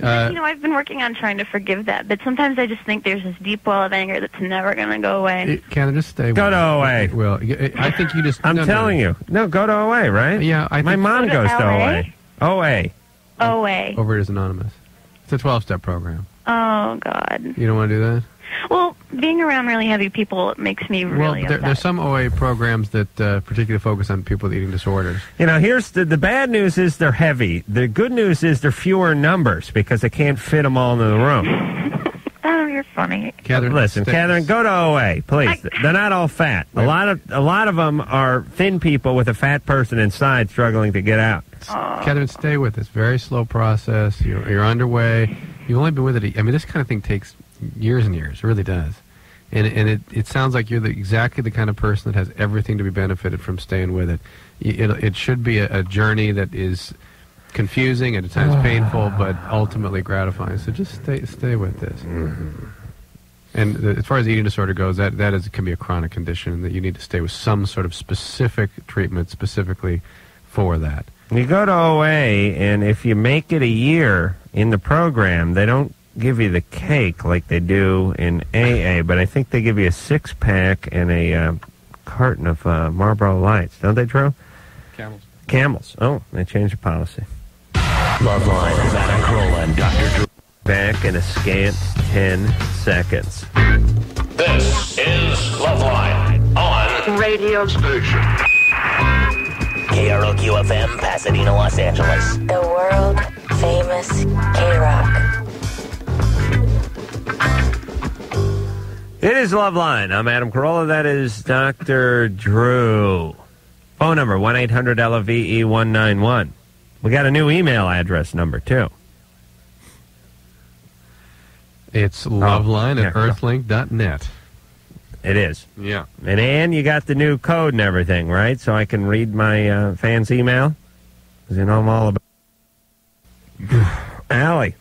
I've been working on trying to forgive that, but sometimes I just think there's this deep well of anger that's never going to go away. Can I just stay? Go to OA. Well, I think you just. I'm telling you. No, go to OA, right? Yeah, my mom goes to OA. OA. OA. Overeaters Anonymous. It's a 12-step program. Oh, God. You don't want to do that? Well, being around really heavy people makes me really upset. There's some OA programs that particularly focus on people with eating disorders. Here's the bad news is they're heavy. The good news is they're fewer in numbers because they can't fit them all into the room. Oh, you're funny. Catherine, Catherine, go to OA, please. They're not all fat. A lot of them are thin people with a fat person inside struggling to get out. Catherine, stay with us. Very slow process. You're underway. You've only been with it. This kind of thing takes years and years. It really does. And it sounds like you're exactly the kind of person that has everything to be benefited from staying with it. It should be a journey that is confusing and at times painful, but ultimately gratifying. So just stay with this. Mm-hmm. And as far as eating disorder goes, that can be a chronic condition that you need to stay with some sort of specific treatment specifically for that. You go to OA, and if you make it a year in the program, they don't give you the cake like they do in AA, but I think they give you a 6-pack and a carton of Marlboro Lights. Don't they, Drew? Camels. Oh, they changed the policy. Loveline with Adam Carolla and Dr. Drew. Back in a scant 10 seconds. This is Loveline on radio station. KROQ-FM, Pasadena, Los Angeles. The world-famous K-Rock. It is Loveline. I'm Adam Carolla. That is Dr. Drew. Phone number, 1-800-LOVE-191. We got a new email address number, too. It's Loveline at earthlink.net. It is. Yeah. And Ann, you got the new code and everything, right? So I can read my fans' email? Because I'm all about... Allie.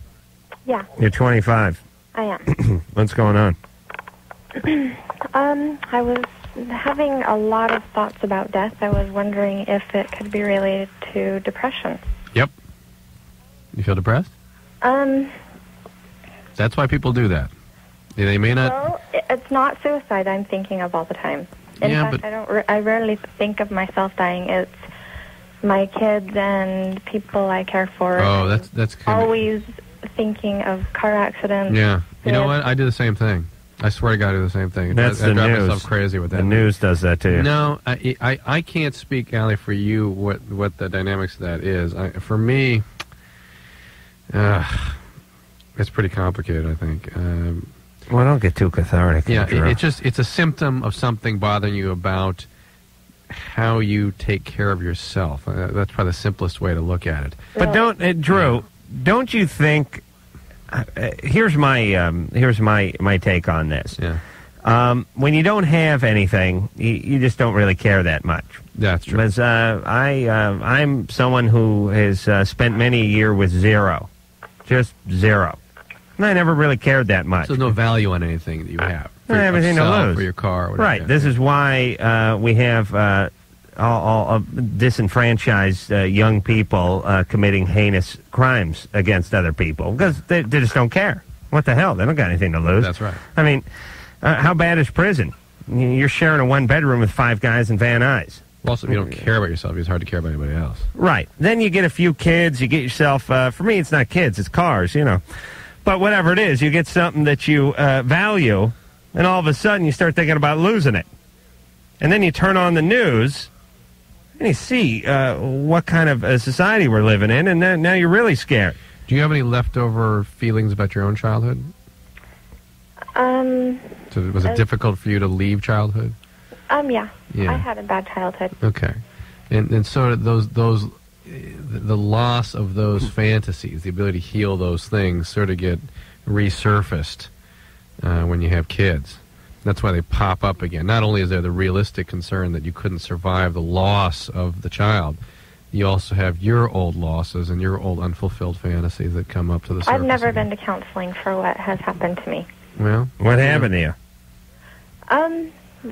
Yeah. You're 25. I am. What's going on? I was having a lot of thoughts about death. I was wondering if it could be related to depression. Yep. You feel depressed? That's why people do that. They may not... Well, it's not suicide I'm thinking of all the time. In fact, I rarely think of myself dying. It's my kids and people I care for. Oh, that's kind always thinking of car accidents. Yeah. You know what? I do the same thing. I swear to God, I do the same thing. That's I the drive news. myself crazy with that. The news does that to you. No, I can't speak, Allie, for you what the dynamics of that is. For me, it's pretty complicated, I think. Well, don't get too cathartic. Yeah, it's a symptom of something bothering you about how you take care of yourself. That's probably the simplest way to look at it. But Drew, don't you think... here's my take on this. Yeah. When you don't have anything, you just don't really care that much. That's true. Because I'm someone who has spent many a year with zero. Just zero. And I never really cared that much. So there's no value on anything that you have. I have everything to lose. For your car or whatever. Right. This is why we have all disenfranchised young people committing heinous crimes against other people. Because they just don't care. What the hell? They don't got anything to lose. That's right. I mean, how bad is prison? You're sharing a one-bedroom with 5 guys and Van Nuys. Also, if you don't care about yourself, it's hard to care about anybody else. Right. Then you get a few kids. You get yourself, for me, it's not kids, it's cars, But whatever it is, you get something that you value, and all of a sudden you start thinking about losing it. And then you turn on the news, and you see what kind of a society we're living in, and now you're really scared. Do you have any leftover feelings about your own childhood? So was it difficult for you to leave childhood? Yeah. I had a bad childhood. Okay. And so the loss of those fantasies, the ability to heal those things, sort of get resurfaced when you have kids. That's why they pop up again. Not only is there the realistic concern that you couldn't survive the loss of the child, you also have your old losses and your old unfulfilled fantasies that come up to the surface. I've never been to counseling for what has happened to me. Well, what happened to you?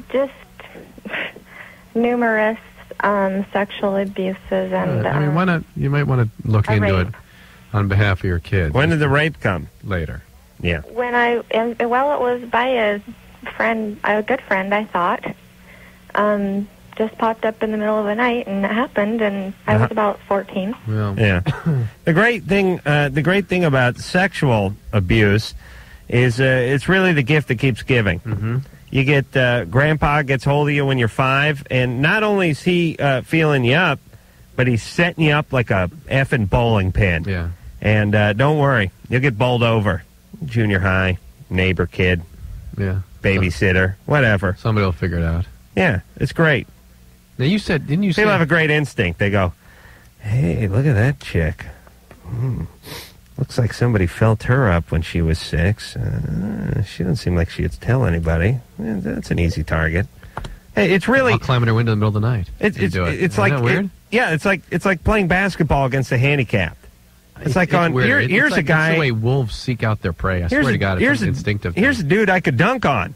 Just numerous sexual abuses and. why not? You might want to look into it. on behalf of your kid. When did the rape come? Later. Yeah. Well, it was by a friend, a good friend, I thought. Just popped up in the middle of the night, and it happened, and I was about 14. Well. Yeah. The great thing about sexual abuse is it's really the gift that keeps giving. Mm-hmm. You get Grandpa gets hold of you when you're 5, and not only is he feeling you up, but he's setting you up like a effing bowling pin. Yeah. And don't worry, you'll get bowled over. Junior high, neighbor kid, babysitter, whatever. Somebody will figure it out. Yeah, it's great. Now you said, didn't you say? People have a great instinct. They go, hey, look at that chick. Looks like somebody felt her up when she was 6. She doesn't seem like she'd tell anybody. That's an easy target. Hey, it's really. I'll climb in her window in the middle of the night. It's like Isn't that weird? It's like playing basketball against the handicapped. It's like on weird. here's it's a guy. It's the way wolves seek out their prey. I swear to God, it's instinctive. Here's a dude I could dunk on.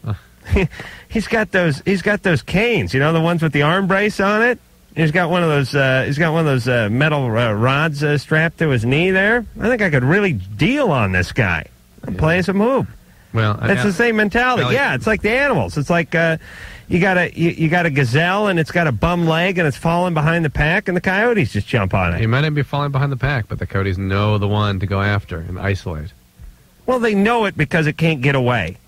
He's got those canes. You know, the ones with the arm brace on it. He's got one of those. Metal rods strapped to his knee there. I think I could really deal on this guy and play as a move. Well, that's the same mentality. Yeah, it's like the animals. It's like you got a gazelle and it's got a bum leg and it's falling behind the pack and the coyotes just jump on it. He might not be falling behind the pack, but the coyotes know the one to go after and isolate. Well, they know it because it can't get away.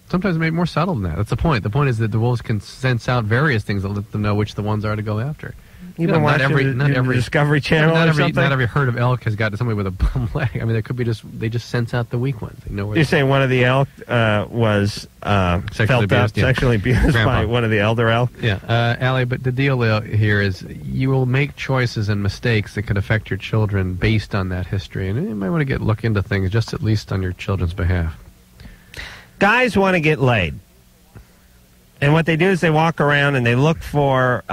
Sometimes it may be more subtle than that. That's the point. The point is that the wolves can sense out various things that let them know which the ones are to go after. You've been watching not every Discovery Channel or something? Not every herd of elk has got somebody with a bum leg. I mean, there could be they just sense out the weak ones. They know where. You're saying one of the elk was sexually abused by one of the elder elk? Yeah, Allie, but the deal here is you will make choices and mistakes that could affect your children based on that history, and you might want to look into things just at least on your children's behalf. Guys want to get laid. And what they do is they walk around and they look for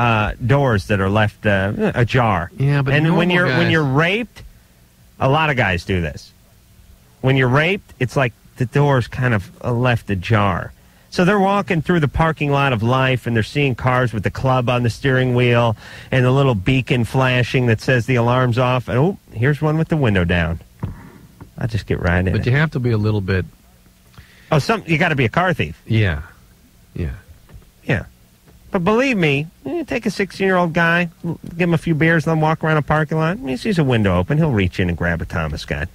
doors that are left ajar. Yeah, but when you're raped, a lot of guys do this. When you're raped, it's like the door's kind of left ajar. So they're walking through the parking lot of life and they're seeing cars with the club on the steering wheel and the little beacon flashing that says the alarm's off. And oh, here's one with the window down. I'll just get right in it. But you have to be a little bit. Oh, you got to be a car thief. Yeah. Yeah. But believe me, take a 16-year-old guy, give him a few beers, let him walk around a parking lot. He sees a window open, he'll reach in and grab a Thomas gun.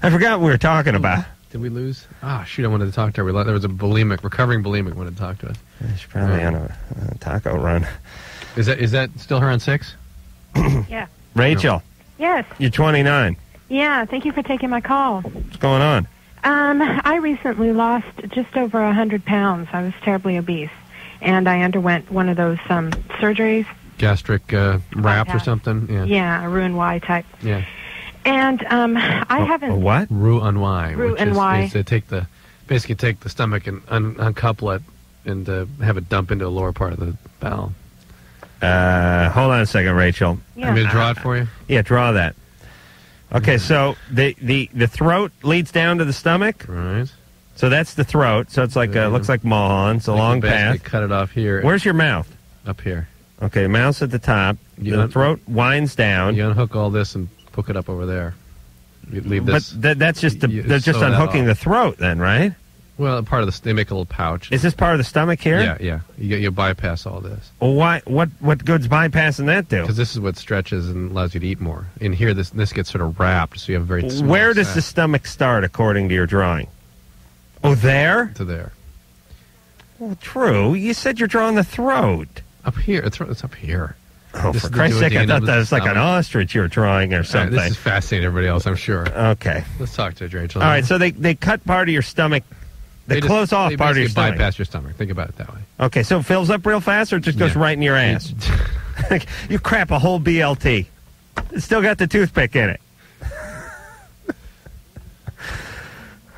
I forgot what we were talking about. Did we lose? Shoot, I wanted to talk to her. There was a recovering bulimic wanted to talk to us. She's probably on a taco run. Is that still her on 6? Yeah. Rachel. Yes. You're 29. Yeah, thank you for taking my call. What's going on? I recently lost just over 100 pounds. I was terribly obese, and I underwent one of those surgeries. Gastric wraps or something? Yeah, a Roux-en-Y type. Yeah. And I haven't... A what? Roux-en-Y. Roux-en-Y. Is basically take the stomach and uncouple it and have it dump into the lower part of the bowel. Hold on a second, Rachel. Yeah. Want me to draw it for you? Yeah, draw that. Okay, so the throat leads down to the stomach. Right. So that's the throat. So it's like looks like Mulholland. It's a long path. Cut it off here. Where's your mouth? Up here. Okay, mouth's at the top. The throat winds down. You unhook all this and hook it up over there. You leave this. But that's just they're just unhooking the throat, then, right? Well, part of they make a little pouch. Is this part of the stomach here? Yeah. You bypass all this. Well, why? What good's bypassing that do? Because this is what stretches and allows you to eat more. In here, this gets sort of wrapped, so you have a very small Where does the stomach start, according to your drawing? Oh, there? To there. Well, true. You said you're drawing the throat. Up here. It's up here. Oh, for Christ's sake, I thought that was like an ostrich you were drawing or something. This is fascinating everybody else, I'm sure. Okay. Let's talk to Rachel. All right, so they cut part of your stomach. They close off part of your stomach. Bypass your stomach. Think about it that way. Okay, so it fills up real fast or it just goes right in your ass? You crap a whole BLT. It's still got the toothpick in it.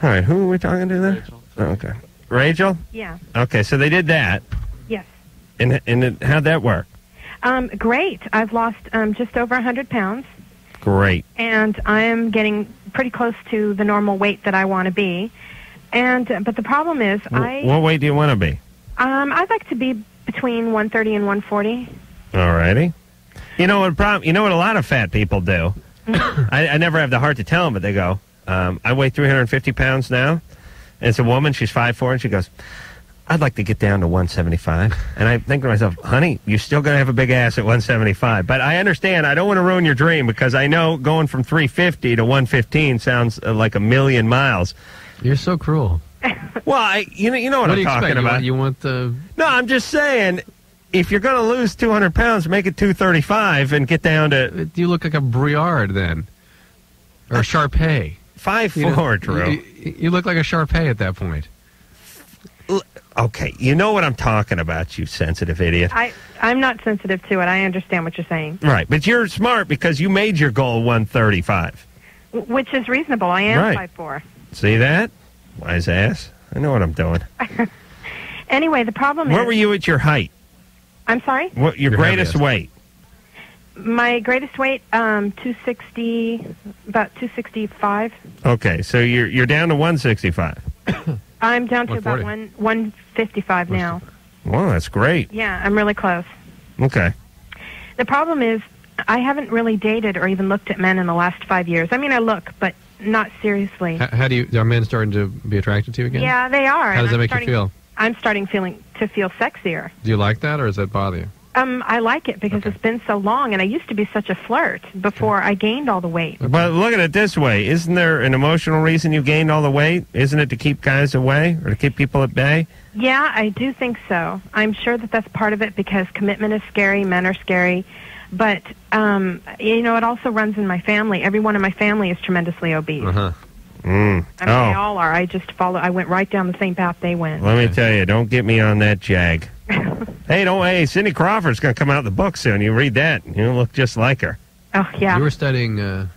All right, who are we talking to then? Rachel. Oh, okay. Rachel? Yeah. Okay, so they did that. Yes. And how'd that work? Great. I've lost just over 100 pounds. Great. And I am getting pretty close to the normal weight that I want to be. But the problem is, what weight do you want to be? I'd like to be between 130 and 140. All righty. You know what problem? You know what a lot of fat people do? I never have the heart to tell them, but they go, I weigh 350 pounds now. And it's a woman, she's 5'4", and she goes, I'd like to get down to 175. And I think to myself, honey, you're still going to have a big ass at 175. But I understand. I don't want to ruin your dream because I know going from 350 to 115 sounds like a million miles. You're so cruel. Well, you know what I'm talking about. You want the... No, I'm just saying, if you're going to lose 200 pounds, make it 235 and get down to... You look like a Briard then. Or a Shar-Pei. 5'4", Drew. You look like a Shar-Pei at that point. Okay, you know what I'm talking about, you sensitive idiot. I'm not sensitive to it. I understand what you're saying. Right, but you're smart because you made your goal 135. Which is reasonable. I am right. 5'4". See that? Wise ass. I know what I'm doing. Anyway, the problem is... Where were you at your height? I'm sorry? What your greatest weight? My greatest weight, 260, about 265. Okay, so you're down to 165. I'm down to about 155 now. Well, that's great. Yeah, I'm really close. Okay. The problem is I haven't really dated or even looked at men in the last 5 years. I mean, I look, but not seriously. Are men starting to be attracted to you again? Yeah, they are. How does that make you feel? I'm starting to feel sexier. Do you like that, or does that bother you? I like it because it's been so long, and I used to be such a flirt before I gained all the weight. But look at it this way. Isn't there an emotional reason you gained all the weight? Isn't it to keep guys away or to keep people at bay? Yeah, I do think so. I'm sure that that's part of it because commitment is scary, men are scary. But, it also runs in my family. Everyone in my family is tremendously obese. Uh-huh. They all are. I went right down the same path they went. Let me tell you, don't get me on that jag. Hey, Cindy Crawford's going to come out in the book soon. You read that. You look just like her. Oh, yeah. You were studying... Tyra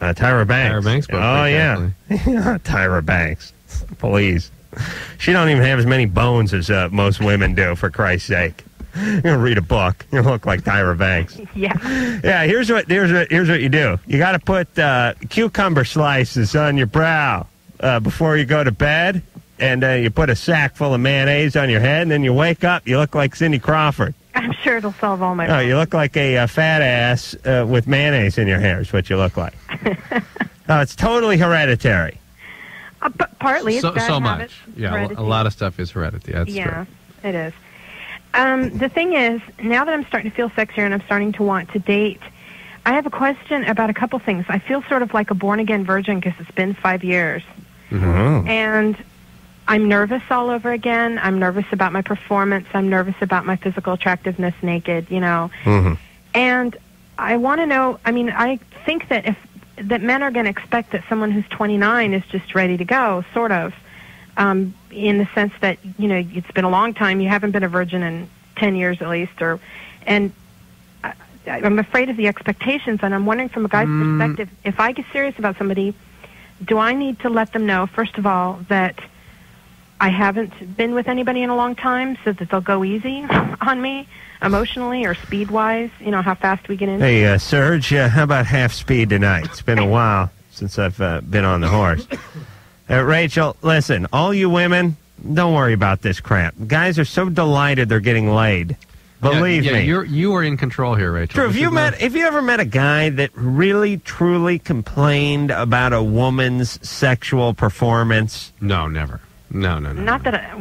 Banks. Tyra Banks book. Oh, yeah. Tyra Banks. Please. She don't even have as many bones as most women do, for Christ's sake. You're going to read a book. You look like Tyra Banks. Yeah. Yeah, here's what you do. You got to put cucumber slices on your brow before you go to bed. And you put a sack full of mayonnaise on your head, and then you wake up, you look like Cindy Crawford. I'm sure it'll solve all my problems. Oh, you look like a fat ass with mayonnaise in your hair is what you look like. It's totally hereditary. Partly. It's so much. Yeah, a lot of stuff is hereditary. That's true. It is. The thing is, now that I'm starting to feel sexier and I'm starting to want to date, I have a question about a couple things. I feel sort of like a born-again virgin because it's been 5 years. Mm-hmm. And I'm nervous all over again. I'm nervous about my performance. I'm nervous about my physical attractiveness naked, Mm-hmm. And I want to know, I think that that men are going to expect that someone who's 29 is just ready to go, sort of, in the sense that, it's been a long time. You haven't been a virgin in 10 years at least. And I'm afraid of the expectations, and I'm wondering from a guy's perspective, if I get serious about somebody, do I need to let them know, first of all, that I haven't been with anybody in a long time so that they'll go easy on me emotionally or speed-wise, how fast we get in? Hey, Serge, how about half speed tonight? It's been a while since I've been on the horse. Rachel, listen, all you women, don't worry about this crap. Guys are so delighted they're getting laid. Believe me. You are in control here, Rachel. True. If you ever met a guy that really, truly complained about a woman's sexual performance? No, never. No. Not that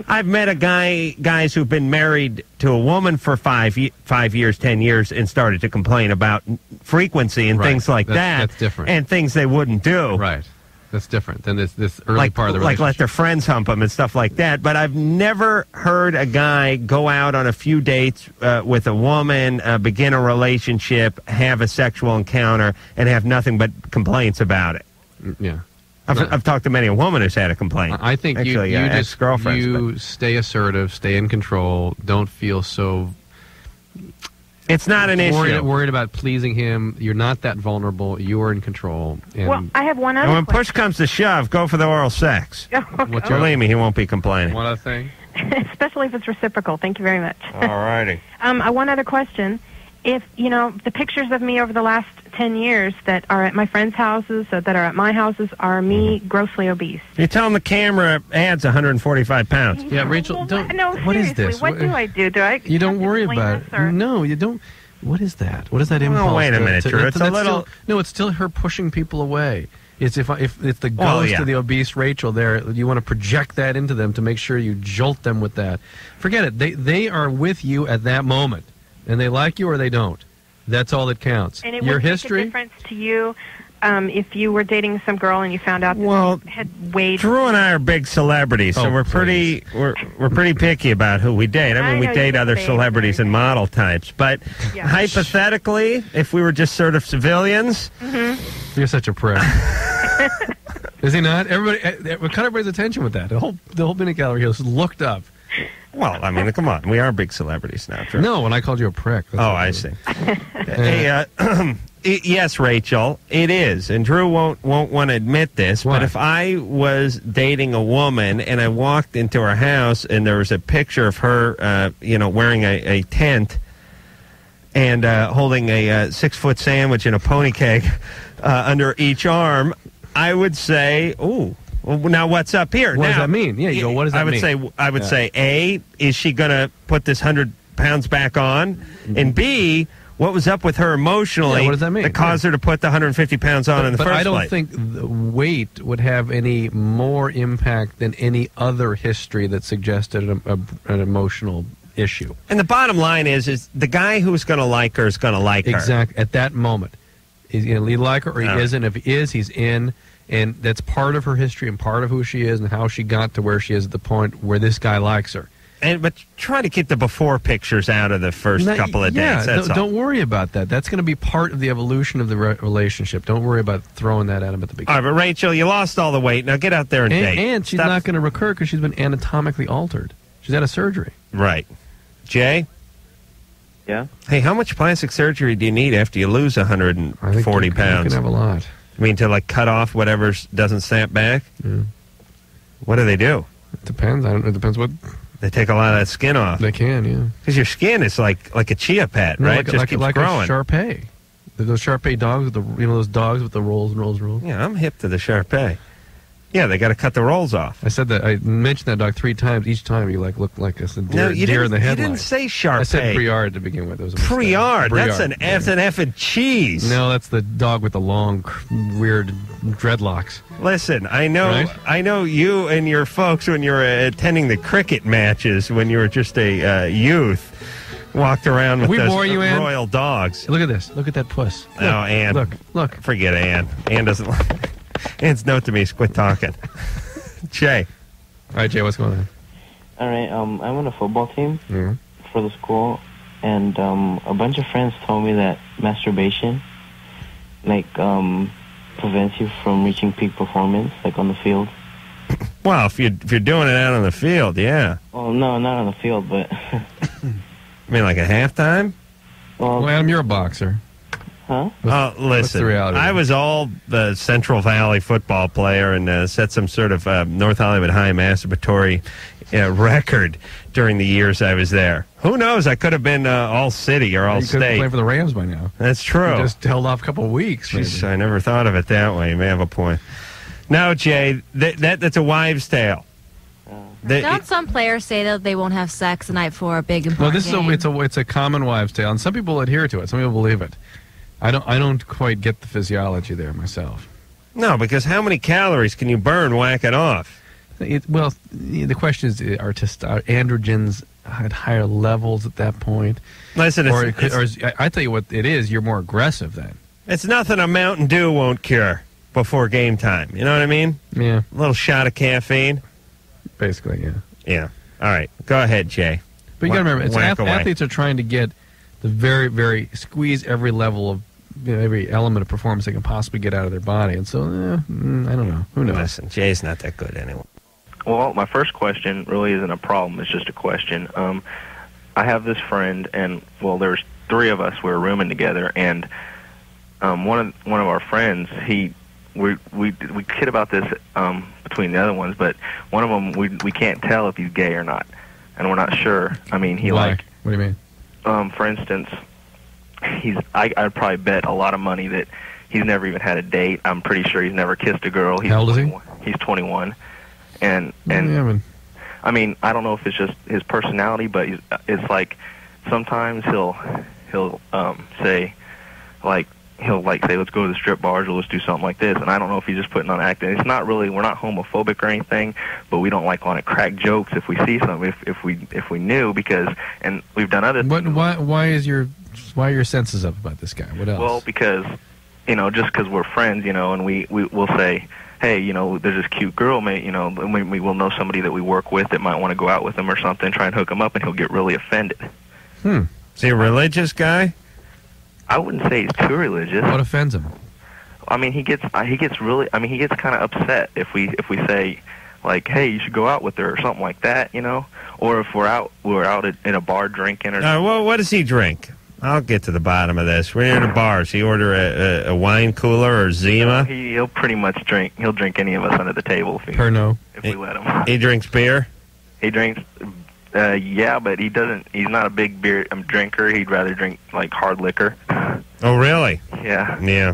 I've met guys who've been married to a woman for 5 years, 10 years, and started to complain about frequency and things like that. That's different. And things they wouldn't do. Right. That's different than this early part of the relationship. Like let their friends hump them and stuff like that. But I've never heard a guy go out on a few dates with a woman, begin a relationship, have a sexual encounter, and have nothing but complaints about it. Yeah. I've talked to many a woman who's had a complaint. I think actually, you just stay assertive, stay in control, don't feel so... It's not an issue. Worried about pleasing him. You're not that vulnerable. You are in control. And I have one other And when push comes to shove, go for the oral sex. Believe me, he won't be complaining. One other thing? Especially if it's reciprocal. Thank you very much. All righty. One other question. If, the pictures of me over the last 10 years that are at my friends' houses or that are at my houses are me grossly obese. You tell them the camera adds 145 pounds. Yeah, Rachel, don't... No, what is seriously, this? What do I do? You don't worry about it. No, you don't. What is that? What is that impulse? Oh, wait a minute, Drew. It's a little... It's still her pushing people away. It's if the ghost of the obese Rachel there, you want to project that into them to make sure you jolt them with that. Forget it. They are with you at that moment, and they like you or they don't. That's all that counts. And it Your would history. make a difference to you if you were dating some girl and you found out that she had weighed. Drew and I are big celebrities, so we're pretty picky about who we date. I mean, we date other celebrities and model types, but hypothetically, if we were just sort of civilians, you're such a prick. Is he not? Everybody, it caught everybody's attention with that. The whole minute gallery has looked up. Well, I mean, come on, we are big celebrities now. Drew. No, when I called you a prick. I see. Hey, yes, Rachel, it is, and Drew won't want to admit this. Why? But if I was dating a woman and I walked into her house and there was a picture of her, wearing a tent and holding a 6-foot sandwich and a pony keg under each arm, I would say, "Ooh, well, now what's up here?" What does that mean? Yeah, you go, what does that mean? I would say, A, is she going to put this 100 pounds back on? And B, what was up with her emotionally what does that mean? that caused her to put the 150 pounds on in the first place? But I don't think the weight would have any more impact than any other history that suggested an emotional issue. And the bottom line is the guy who's going to like her is going to like her. Exactly. At that moment. He's going to like her or he isn't. If he is, he's in. And that's part of her history and part of who she is and how she got to where she is at the point where this guy likes her. But try to keep the before pictures out of the first couple of days. Don't worry about that. That's going to be part of the evolution of the relationship. Don't worry about throwing that at him at the beginning. All right, but Rachel, you lost all the weight. Now get out there and date. And she's not going to recur because she's been anatomically altered. She's had a surgery. Right. Jay? Yeah? Hey, how much plastic surgery do you need after you lose 140 pounds? You can have a lot. I mean, to cut off whatever doesn't snap back? Yeah. What do they do? It depends. It depends what... They take a lot of that skin off. They can, yeah. Because your skin is like a chia pet, right? It just keeps growing. A Shar-Pei. Those Shar-Pei dogs with those dogs with the rolls and rolls and rolls. Yeah, I'm hip to the Shar-Pei. Yeah, they got to cut the rolls off. I said that. I mentioned that dog 3 times. Each time you looked like a deer in the headline. You didn't say Shar-Pei. I said Briard to begin with. It was a Briard. That's an effing cheese. No, that's the dog with the long, weird dreadlocks. Listen, I know you and your folks when you were attending the cricket matches when you were just a youth. Walked around with those royal dogs. Look at this. Look at that puss. Look. Oh, Ann. Look. Forget Ann. Ann doesn't like... Ann's note to me is quit talking. Jay. All right, Jay, what's going on? All right, I'm on a football team for the school, and a bunch of friends told me that masturbation, prevents you from reaching peak performance, on the field. Well, if you're doing it out on the field, yeah. Well, no, not on the field, but... I mean, like at halftime? Well, Adam, you're a boxer. Huh? Listen, I was all the Central Valley football player and set some sort of North Hollywood High masturbatory record during the years I was there. Who knows? I could have been all city or all state. You could have been playing for the Rams by now. That's true. You just held off a couple of weeks. Jeez, I never thought of it that way. You may have a point. No, Jay, that's a wives' tale. Don't some players say that they won't have sex the night before a big important game? It's a common wives' tale, and some people adhere to it. Some people believe it. I don't quite get the physiology there myself. No, because how many calories can you burn whacking off? The question is, are androgens at higher levels at that point? Listen, I tell you what it is. You're more aggressive then. It's nothing a Mountain Dew won't cure before game time. You know what I mean? Yeah. A little shot of caffeine. Basically, yeah. Yeah. All right. Go ahead, Jay. But you got to remember, athletes are trying to get the very, very squeeze every level of every element of performance they can possibly get out of their body. And so, I don't know. Who knows? Listen, Jay's not that good anyway. Well, my first question really isn't a problem. It's just a question. I have this friend, and, there's 3 of us. We were rooming together, and one of our friends, we kid about this between the other ones, but one of them, we can't tell if he's gay or not, and we're not sure. I mean, Why? What do you mean? For instance, I'd probably bet a lot of money that he's never even had a date. I'm pretty sure he's never kissed a girl. How old is he? He's 21. And I mean, I don't know if it's just his personality, but it's like sometimes he'll say, like, let's go to the strip bars or let's do something like this. And I don't know if he's just putting on acting. It's not really, we're not homophobic or anything, but we don't like want to crack jokes if we see something, if we knew, because, and we've done other things. Why are your senses up about this guy? What else? Well, because, just because we're friends, and we'll say, hey, there's this cute girl, mate, and we will know somebody that we work with that might want to go out with him or something, try and hook him up, and he'll get really offended. Is he a religious guy? I wouldn't say he's too religious. What offends him? I mean, he gets really, he gets kind of upset if we say, like, hey, you should go out with her or something like that, or if we're out in a bar drinking or something. Well, what does he drink? I'll get to the bottom of this. We're in a bar. Does he order a wine cooler or Zima? He'll pretty much drink. He'll drink any of us under the table if we let him. He drinks beer? He drinks, yeah, but he doesn't. He's not a big beer drinker. He'd rather drink like hard liquor. Oh, really? Yeah. Yeah.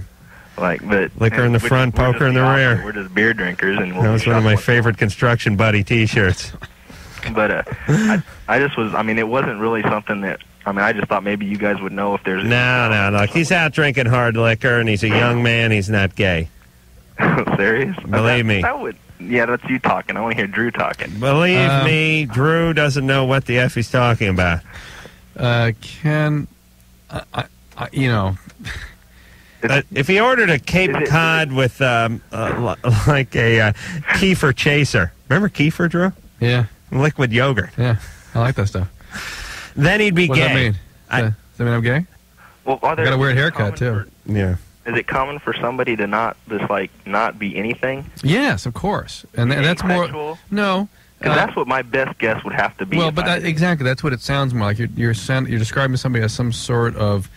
But liquor in the front, poker in the rear. We're just beer drinkers, and that was one of my favorite Construction Buddy T-shirts. But I just was. I mean, it wasn't really something that. I mean, I just thought maybe you guys would know if there's... No. Look, he's out drinking hard liquor, and he's a young man. He's not gay. Serious? Believe me. Yeah, that's you talking. I want to hear Drew talking. Believe me, Drew doesn't know what the F he's talking about. Ken, if he ordered a Cape Cod with like a kefir chaser. Remember kefir, Drew? Yeah. Liquid yogurt. Yeah, I like that stuff. Then he'd be gay. What does that mean? Does that mean I'm gay? Well, I got a weird haircut, too. Yeah. Is it common for somebody to not be anything? Yes, of course. And that's asexual? more... No. Because that's what my best guess would have to be. Well, but exactly, that's what it sounds more like. You're describing somebody as some sort of...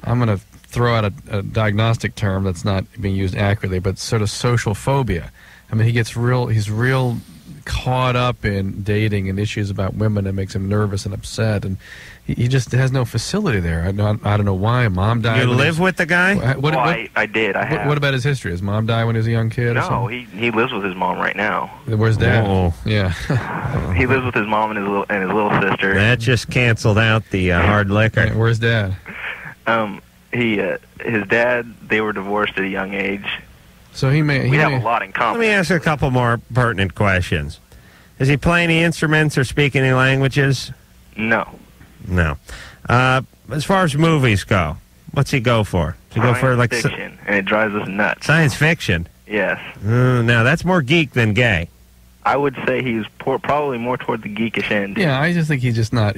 I'm going to throw out a diagnostic term that's not being used accurately, but sort of social phobia. I mean, he's real caught up in dating and issues about women that makes him nervous and upset, and he just has no facility there. I don't know why. Mom died. You live with the guy? I did. I have. What about his history? His mom died when he was a young kid? No, he lives with his mom right now. Where's Dad? Oh. Yeah. He lives with his mom and his little sister. That just canceled out the hard liquor. Yeah, where's Dad? His dad, they were divorced at a young age. So we have a lot in common. Let me ask you a couple more pertinent questions. Does he play any instruments or speak any languages? No. As far as movies go, what's he go for? Does he go for like fiction, and it drives us nuts. Science fiction? Yes. Now that's more geek than gay. I would say he's probably more toward the geekish end. Yeah, I just think he's not.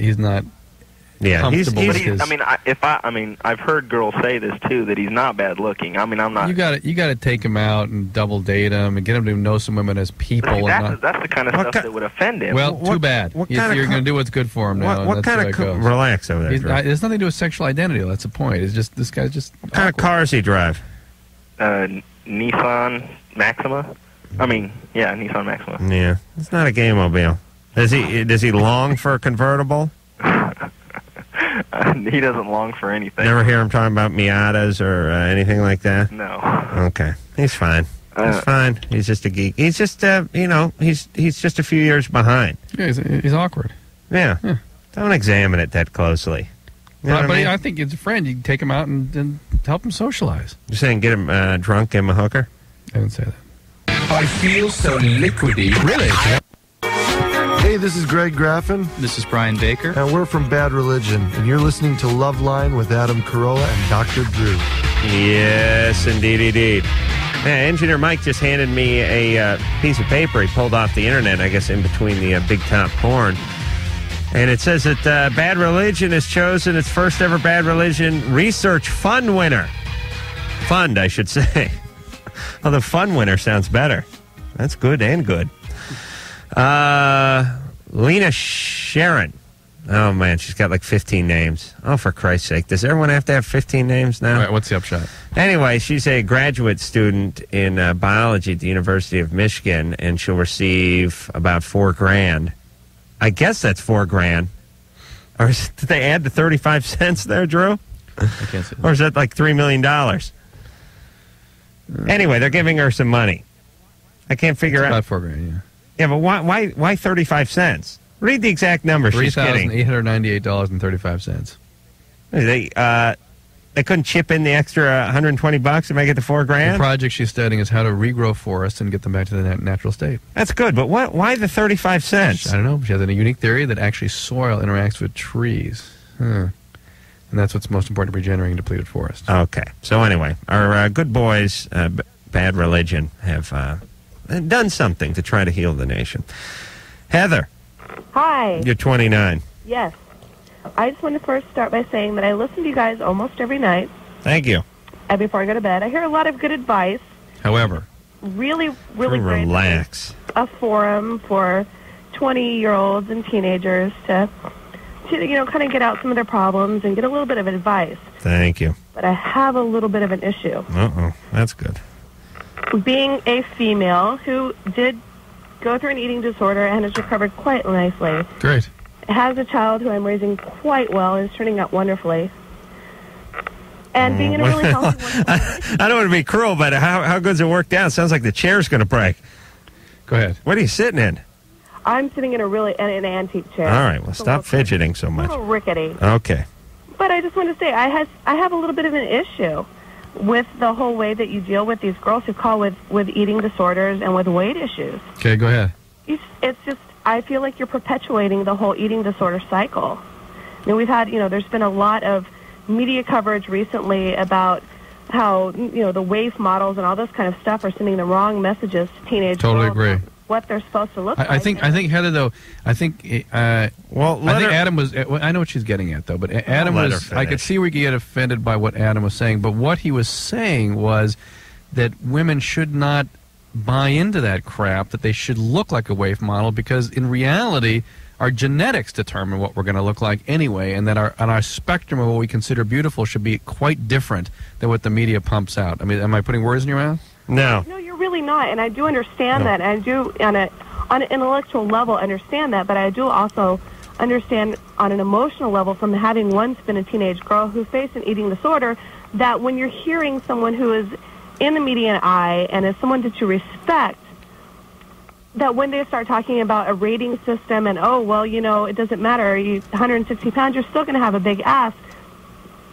Yeah, he's I've heard girls say this too, that he's not bad looking. I mean, I'm not. You got to take him out and double date him and get him to know some women as people. That's the kind of stuff that would offend him. Well, too bad. You're going to do what's good for him now. What kind of relax over there? It has nothing to do with sexual identity. That's the point. It's just this guy's just. What kind of cars he drive? Nissan Maxima. Nissan Maxima. Yeah, it's not a gay-mobile. Does he long for a convertible? He doesn't long for anything. Never hear him talking about Miatas or anything like that? No. Okay. He's fine. He's fine. He's just a geek. He's just, he's just a few years behind. Yeah, he's awkward. Yeah. Don't examine it that closely. You know but I think as a friend, you can take him out and help him socialize. You're saying get him drunk, give him a hooker? I didn't say that. I feel so liquidy. Really? Hey, this is Greg Graffin. This is Brian Baker. And we're from Bad Religion. And you're listening to Loveline with Adam Carolla and Dr. Drew. Yes, indeed. Engineer Mike just handed me a piece of paper he pulled off the internet, I guess in between the big top porn. And it says that Bad Religion has chosen its first ever Bad Religion Research Fund winner. Fund, I should say. Well, the fun winner sounds better. That's good and good. Lena Sharon. Oh, man, she's got like 15 names. Oh, for Christ's sake. Does everyone have to have 15 names now? All right, what's the upshot? Anyway, she's a graduate student in biology at the University of Michigan, and she'll receive about $4,000. I guess that's $4,000. Or did they add the 35 cents there, Drew? I can't see that. Or is that like $3 million? Anyway, they're giving her some money. I can't figure out. About $4,000, yeah. Yeah, but why 35 cents? Read the exact number. She's getting $3,898.35. They couldn't chip in the extra $120 to make it to $4,000? The project she's studying is how to regrow forests and get them back to the natural state. That's good, but why the 35 cents? I don't know. She has a unique theory that actually soil interacts with trees. And that's what's most important to regenerating depleted forests. Okay. So anyway, our good boys, Bad Religion, have done something to try to heal the nation. Heather. Hi. You're 29. Yes. I just want to first start by saying that I listen to you guys almost every night. Thank you. And before I go to bed, I hear a lot of good advice. However, really great. Relax. A forum for 20-year-olds and teenagers to kind of get out some of their problems and get a little bit of advice. Thank you. But I have a little bit of an issue. Uh-oh. That's good. Being a female who did go through an eating disorder and has recovered quite nicely. Great. Has a child who I'm raising quite well and is turning out wonderfully. And being in a really healthy one. I don't want to be cruel, but how good's it worked out? Sounds like the chair's going to break. Go ahead. What are you sitting in? I'm sitting in an antique chair. All right, well, stop fidgeting so much. A little rickety. Okay. But I just want to say, I have a little bit of an issue with the whole way that you deal with these girls who call with eating disorders and with weight issues. Okay, go ahead. It's just, I feel like you're perpetuating the whole eating disorder cycle. I mean, we've had, there's been a lot of media coverage recently about how, the WAIF models and all this kind of stuff are sending the wrong messages to teenage Totally girls agree. about what they're supposed to look like. I think Heather, though, I think Adam was, I know what she's getting at, though, but Adam was, I could see we could get offended by what Adam was saying, but what he was saying was that women should not buy into that crap, that they should look like a WAIF model, because in reality, our genetics determine what we're going to look like anyway, and that our spectrum of what we consider beautiful should be quite different than what the media pumps out. I mean, am I putting words in your mouth? No. No, you're really not, and I do understand that, and I do, on an intellectual level, understand that, but I do also understand on an emotional level, from having once been a teenage girl who faced an eating disorder, that when you're hearing someone who is in the media eye and is someone that you respect, that when they start talking about a rating system and, it doesn't matter, you're 160 pounds, you're still going to have a big ass.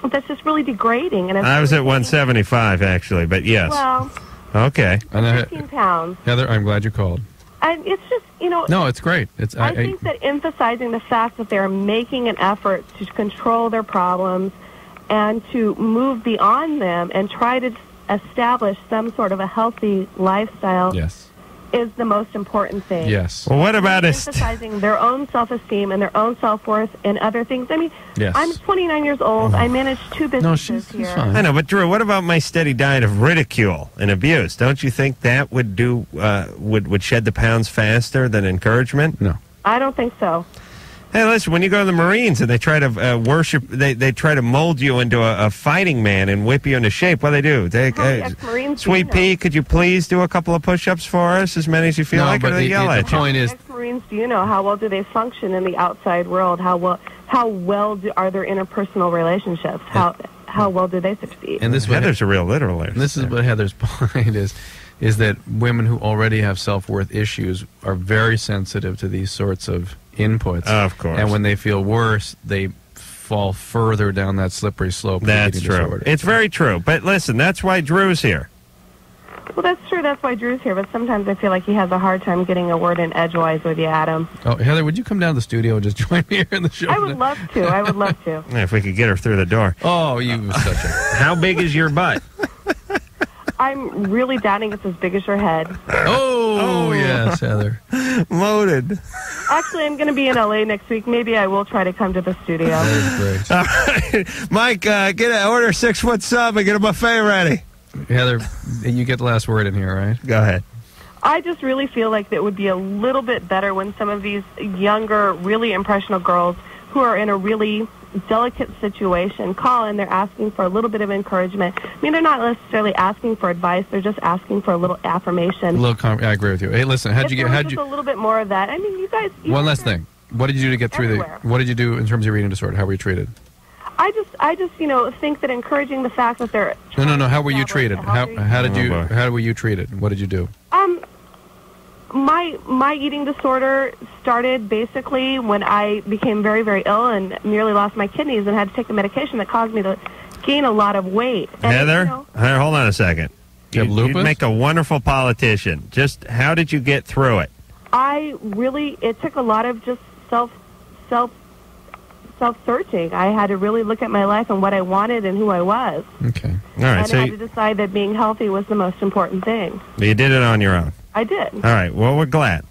That's just really degrading. And I was at 175, actually, but yes. Well, okay. 15 pounds. Heather, I'm glad you called. And it's just, No, it's great. I think that emphasizing the fact that they're making an effort to control their problems and to move beyond them and try to establish some sort of a healthy lifestyle is the most important thing. Yes. Well, what about emphasizing their own self-esteem and their own self-worth and other things? I mean, I'm 29 years old. I manage two businesses here. I know, but Drew, what about my steady diet of ridicule and abuse? Don't you think that would would shed the pounds faster than encouragement? No. I don't think so. Hey, listen, when you go to the Marines and they try to worship, they try to mold you into a fighting man and whip you into shape, what do they do? Sweet Pea, could you please do a couple of push-ups for us, as many as you feel like, or they yell at you? The point is, ex-Marines, do you know how well do they function in the outside world? How well are their interpersonal relationships? How well do they succeed? And this Heather's a real literalist. And this is what Heather's point is that women who already have self-worth issues are very sensitive to these sorts of inputs. Of course. And when they feel worse, they fall further down that slippery slope. That's true. Disorder. It's very true. But listen, that's why Drew's here. Well, that's true. That's why Drew's here. But sometimes I feel like he has a hard time getting a word in edgewise with you, Adam. Oh, Heather, would you come down to the studio and just join me here in the show? I would love to. I would love to. If we could get her through the door. Oh, you such a... How big is your butt? I'm really doubting it's as big as your head. Oh, yes, Heather. Loaded. Actually, I'm going to be in L.A. next week. Maybe I will try to come to the studio. That is great. All right. Mike, order 6-foot sub and get a buffet ready. Heather, you get the last word in here, right? Go ahead. I just really feel like it would be a little bit better when some of these younger, really impressionable girls who are in a really delicate situation call and they're asking for a little bit of encouragement. I mean, they're not necessarily asking for advice. They're just asking for a little affirmation. I agree with you. Hey, listen, how'd you get a little bit more of that? I mean, you guys. One last thing. What did you do to get through what did you do in terms of your eating disorder? How were you treated? I just think that encouraging the fact that they're No. How were you treated? How were you treated? What did you do? My eating disorder started basically when I became very, very ill and nearly lost my kidneys and had to take the medication that caused me to gain a lot of weight. And, Heather, hold on a second. You have lupus? You'd make a wonderful politician. Just how did you get through it? It took a lot of just self-searching. I had to really look at my life and what I wanted and who I was. Okay. All right. And So I had to decide that being healthy was the most important thing. you did it on your own. I did. All right. Well, we're glad.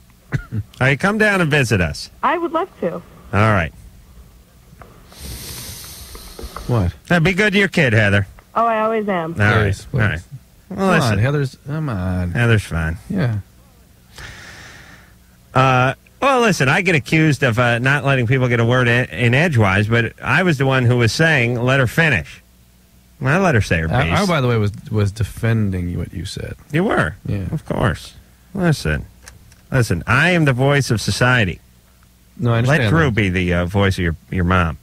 All right. Come down and visit us. I would love to. All right. What? Be good to your kid, Heather. Oh, I always am. All right. All right. Well, Come listen. on, Heather's. Come on. Heather's fine. Yeah. Well, listen, I get accused of not letting people get a word in edgewise, but I was the one who was saying, let her finish. Well, I let her say her piece. I, by the way, was defending what you said. You were? Yeah. Of course. Listen, I am the voice of society. No, I understand. Let Drew be the voice of your mom.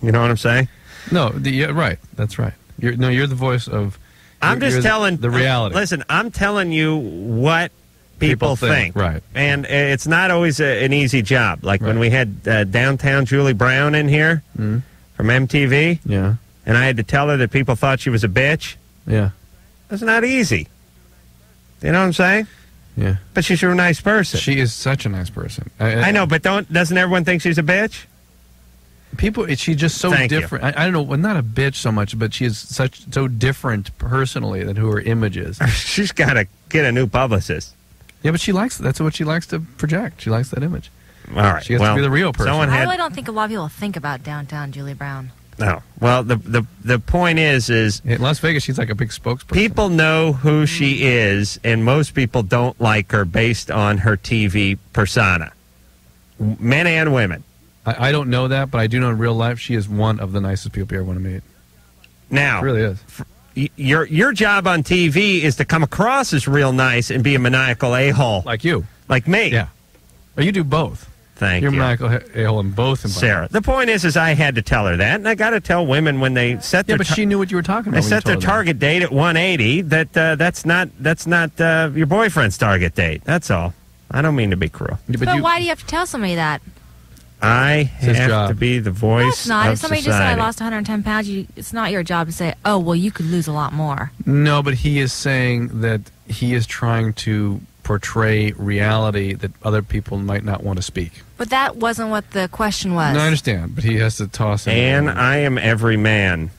You know what I'm saying? No, yeah, right. That's right. You're the voice of... I'm just telling... The reality. Listen, I'm telling you what people think. Right. And it's not always an easy job. Like when we had downtown Julie Brown in here from MTV. Yeah. And I had to tell her that people thought she was a bitch. Yeah. That's not easy. You know what I'm saying? Yeah. But she's a nice person. She is such a nice person. I know, but doesn't everyone think she's a bitch? She's just so Thank you. different. I don't know, well, not a bitch so much, but she is so different personally than who her image is. She's got to get a new publicist. Yeah, but that's what she likes to project. She likes that image. All right. She has to be the real person. I really don't think a lot of people think about downtown Julie Brown. No. Well, the point is in Las Vegas, she's like a big spokesperson. People know who she is, and most people don't like her based on her TV persona. Men and women. I don't know that, but I do know in real life she is one of the nicest people you ever want to meet. Now, it really is. Your job on TV is to come across as real nice and be a maniacal a-hole. Like you. Like me. Yeah. Or you do both. Thank you. You're maniacal a-hole in both environments. Sarah. The point is I had to tell her that, and I got to tell women when they set their... Yeah, but she knew what you were talking about. They set their target date at 180, that's not your boyfriend's target date. That's all. I don't mean to be cruel. But why do you have to tell somebody that? I have to be the voice No, it's not. of If somebody society. just said I lost 110 pounds, it's not your job to say, oh, well, you could lose a lot more. No, but he is saying that he is trying to portray reality that other people might not want to speak. But that wasn't what the question was. No, I understand, but he has to toss in. And I am every man.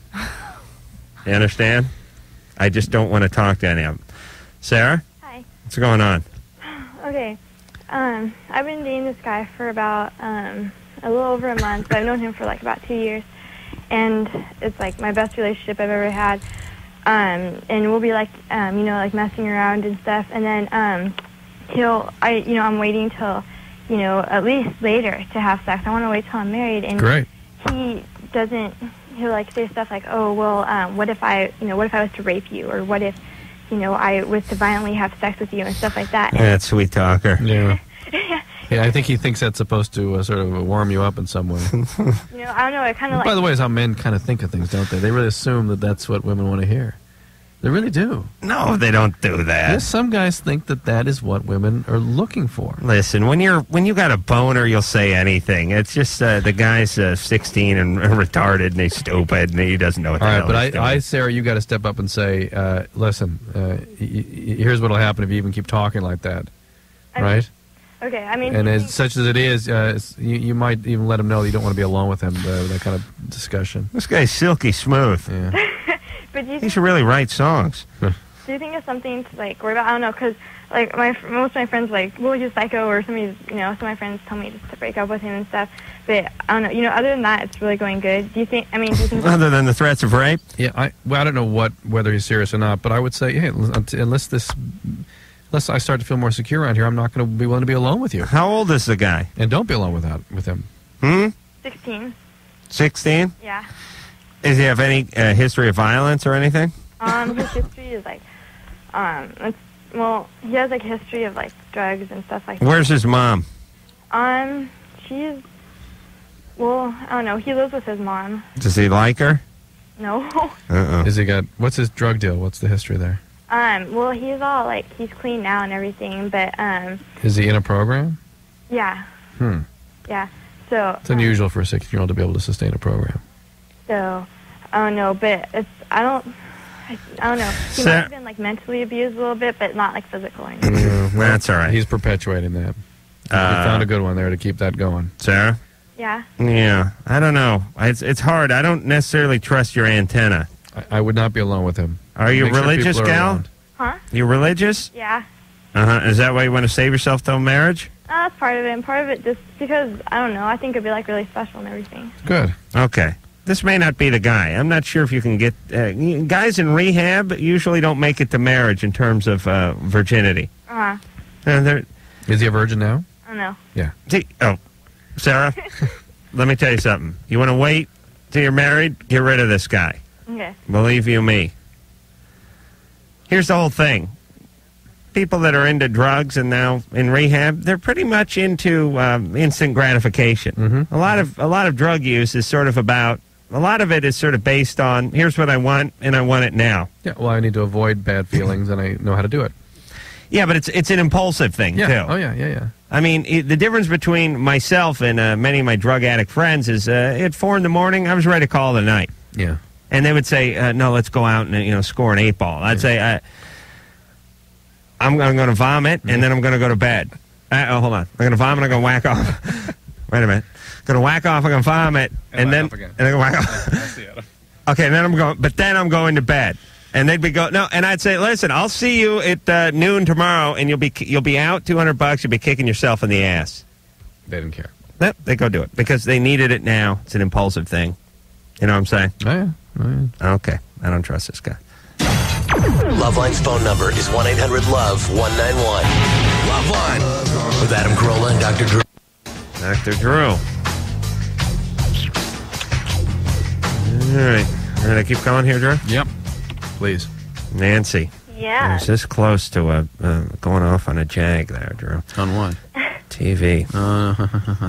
You understand? I just don't want to talk to any of them. Sarah? Hi. What's going on? Okay. I've been dating this guy for about a little over a month, but I've known him for like about 2 years, and it's like my best relationship I've ever had. And we'll be like, like messing around and stuff, and then I'm waiting till, at least later to have sex. I want to wait till I'm married, and Great. He'll like say stuff like, oh well, what if I was to rape you, or what if I was to violently have sex with you and stuff like that. Yeah, that's sweet talker. Yeah. Yeah, I think he thinks that's supposed to sort of warm you up in some way. I don't know. It kind of like. By the way, is how men kind of think of things, don't they? They really assume that that's what women want to hear. They really do. No, they don't do that. Yes, some guys think that is what women are looking for. Listen, when you got a boner, you'll say anything. It's just the guy's 16 and retarded and he's stupid and he doesn't know what the hell he's doing. I, Sarah, you got to step up and say, listen, here's what'll happen if you even keep talking like that, right? Okay, I mean, and as such as it is, you might even let him know that you don't want to be alone with him. That kind of discussion. This guy's silky smooth. Yeah. But he should really write songs. Do you think it's something to like worry about? I don't know, because like most of my friends like, well, he's psycho, or somebody's, some of my friends tell me just to break up with him and stuff. But I don't know, other than that, it's really going good. Do you think? Other than the threats of rape? Yeah, I don't know whether he's serious or not, but I would say, hey, unless I start to feel more secure around here, I'm not going to be willing to be alone with you. How old is the guy? And don't be alone with him. 16. 16? Yeah. Does he have any history of violence or anything? His history is like, he has like a history of like drugs and stuff like that. Where's his mom? I don't know. He lives with his mom. Does he like her? No. What's his drug deal? What's the history there? He's all like, he's clean now and everything, but Is he in a program? Yeah. Yeah. So. It's unusual for a 16-year-old to be able to sustain a program. So, I don't know, but I don't know. He might have been like mentally abused a little bit, but not like physical or anything. That's all right. He's perpetuating that. You found a good one there to keep that going. Sarah? Yeah. Yeah. I don't know. It's hard. I don't necessarily trust your antenna. I would not be alone with him. Are you Make sure religious, people are gal? around. Huh? You religious? Yeah. Is that why you want to save yourself till marriage? That's part of it, and part of it just because, I don't know, I think it'd be like really special and everything. Good. Okay. This may not be the guy. I'm not sure if you can get... guys in rehab usually don't make it to marriage in terms of virginity. Is he a virgin now? I don't know. Yeah. Sarah, let me tell you something. You want to wait till you're married? Get rid of this guy. Okay. Believe you me. Here's the whole thing. People that are into drugs and now in rehab, they're pretty much into instant gratification. A lot of drug use is sort of about... A lot of it is sort of based on, here's what I want, and I want it now. Yeah, well, I need to avoid bad feelings, and I know how to do it. Yeah, but it's an impulsive thing, too. Oh, yeah. I mean, the difference between myself and many of my drug addict friends is at 4 in the morning, I was ready to call it a night. Yeah. And they would say, no, let's go out and score an 8-ball. I'd say, I'm going to vomit, and then I'm going to go to bed. Hold on. I'm going to vomit, I'm going to whack off. Wait a minute. I'm going to whack off, I'm going to vomit, and then I'm going to whack off. Okay, and then I'm going to bed. And they'd be and I'd say, listen, I'll see you at noon tomorrow, and you'll be out $200. You'll be kicking yourself in the ass. They didn't care. Yep, they go do it because they needed it now. It's an impulsive thing. You know what I'm saying? Oh, yeah. Okay, I don't trust this guy. Loveline's phone number is 1-800-LOVE-191. Loveline with Adam Carolla and Dr. Drew. Dr. Drew. All right. Ready to keep going here, Drew? Yep. Please. Nancy. Yeah. I was this close to going off on a jag there, Drew. On what? TV.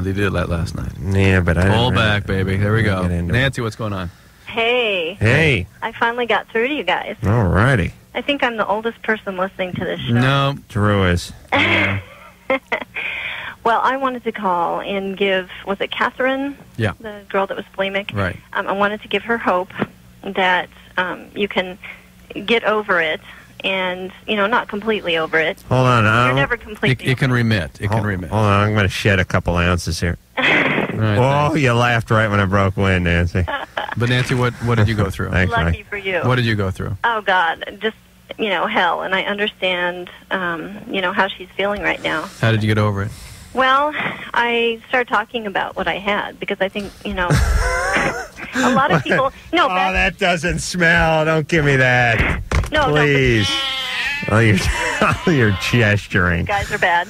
They did that last night. Yeah, but I didn't Pull back, baby. There we go. Nancy, what's going on? Hey. Hey. I finally got through to you guys. All righty. I think I'm the oldest person listening to this show. No. Drew is. Yeah. Well, I wanted to call and give, was it Catherine? Yeah. The girl that was bulimic? Right. I wanted to give her hope that you can get over it and, not completely over it. Hold on. You're never completely It can remit. It can remit. Hold on. I'm going to shed a couple ounces here. Right, you laughed right when I broke wind, Nancy. But, Nancy, what did you go through? Thanks, Lucky for you. What did you go through? Oh, God. Just, hell. And I understand, how she's feeling right now. How did you get over it? Well, I started talking about what I had because I think, a lot of people... No, that doesn't smell. Don't give me that. No, please. You're gesturing. Guys are bad.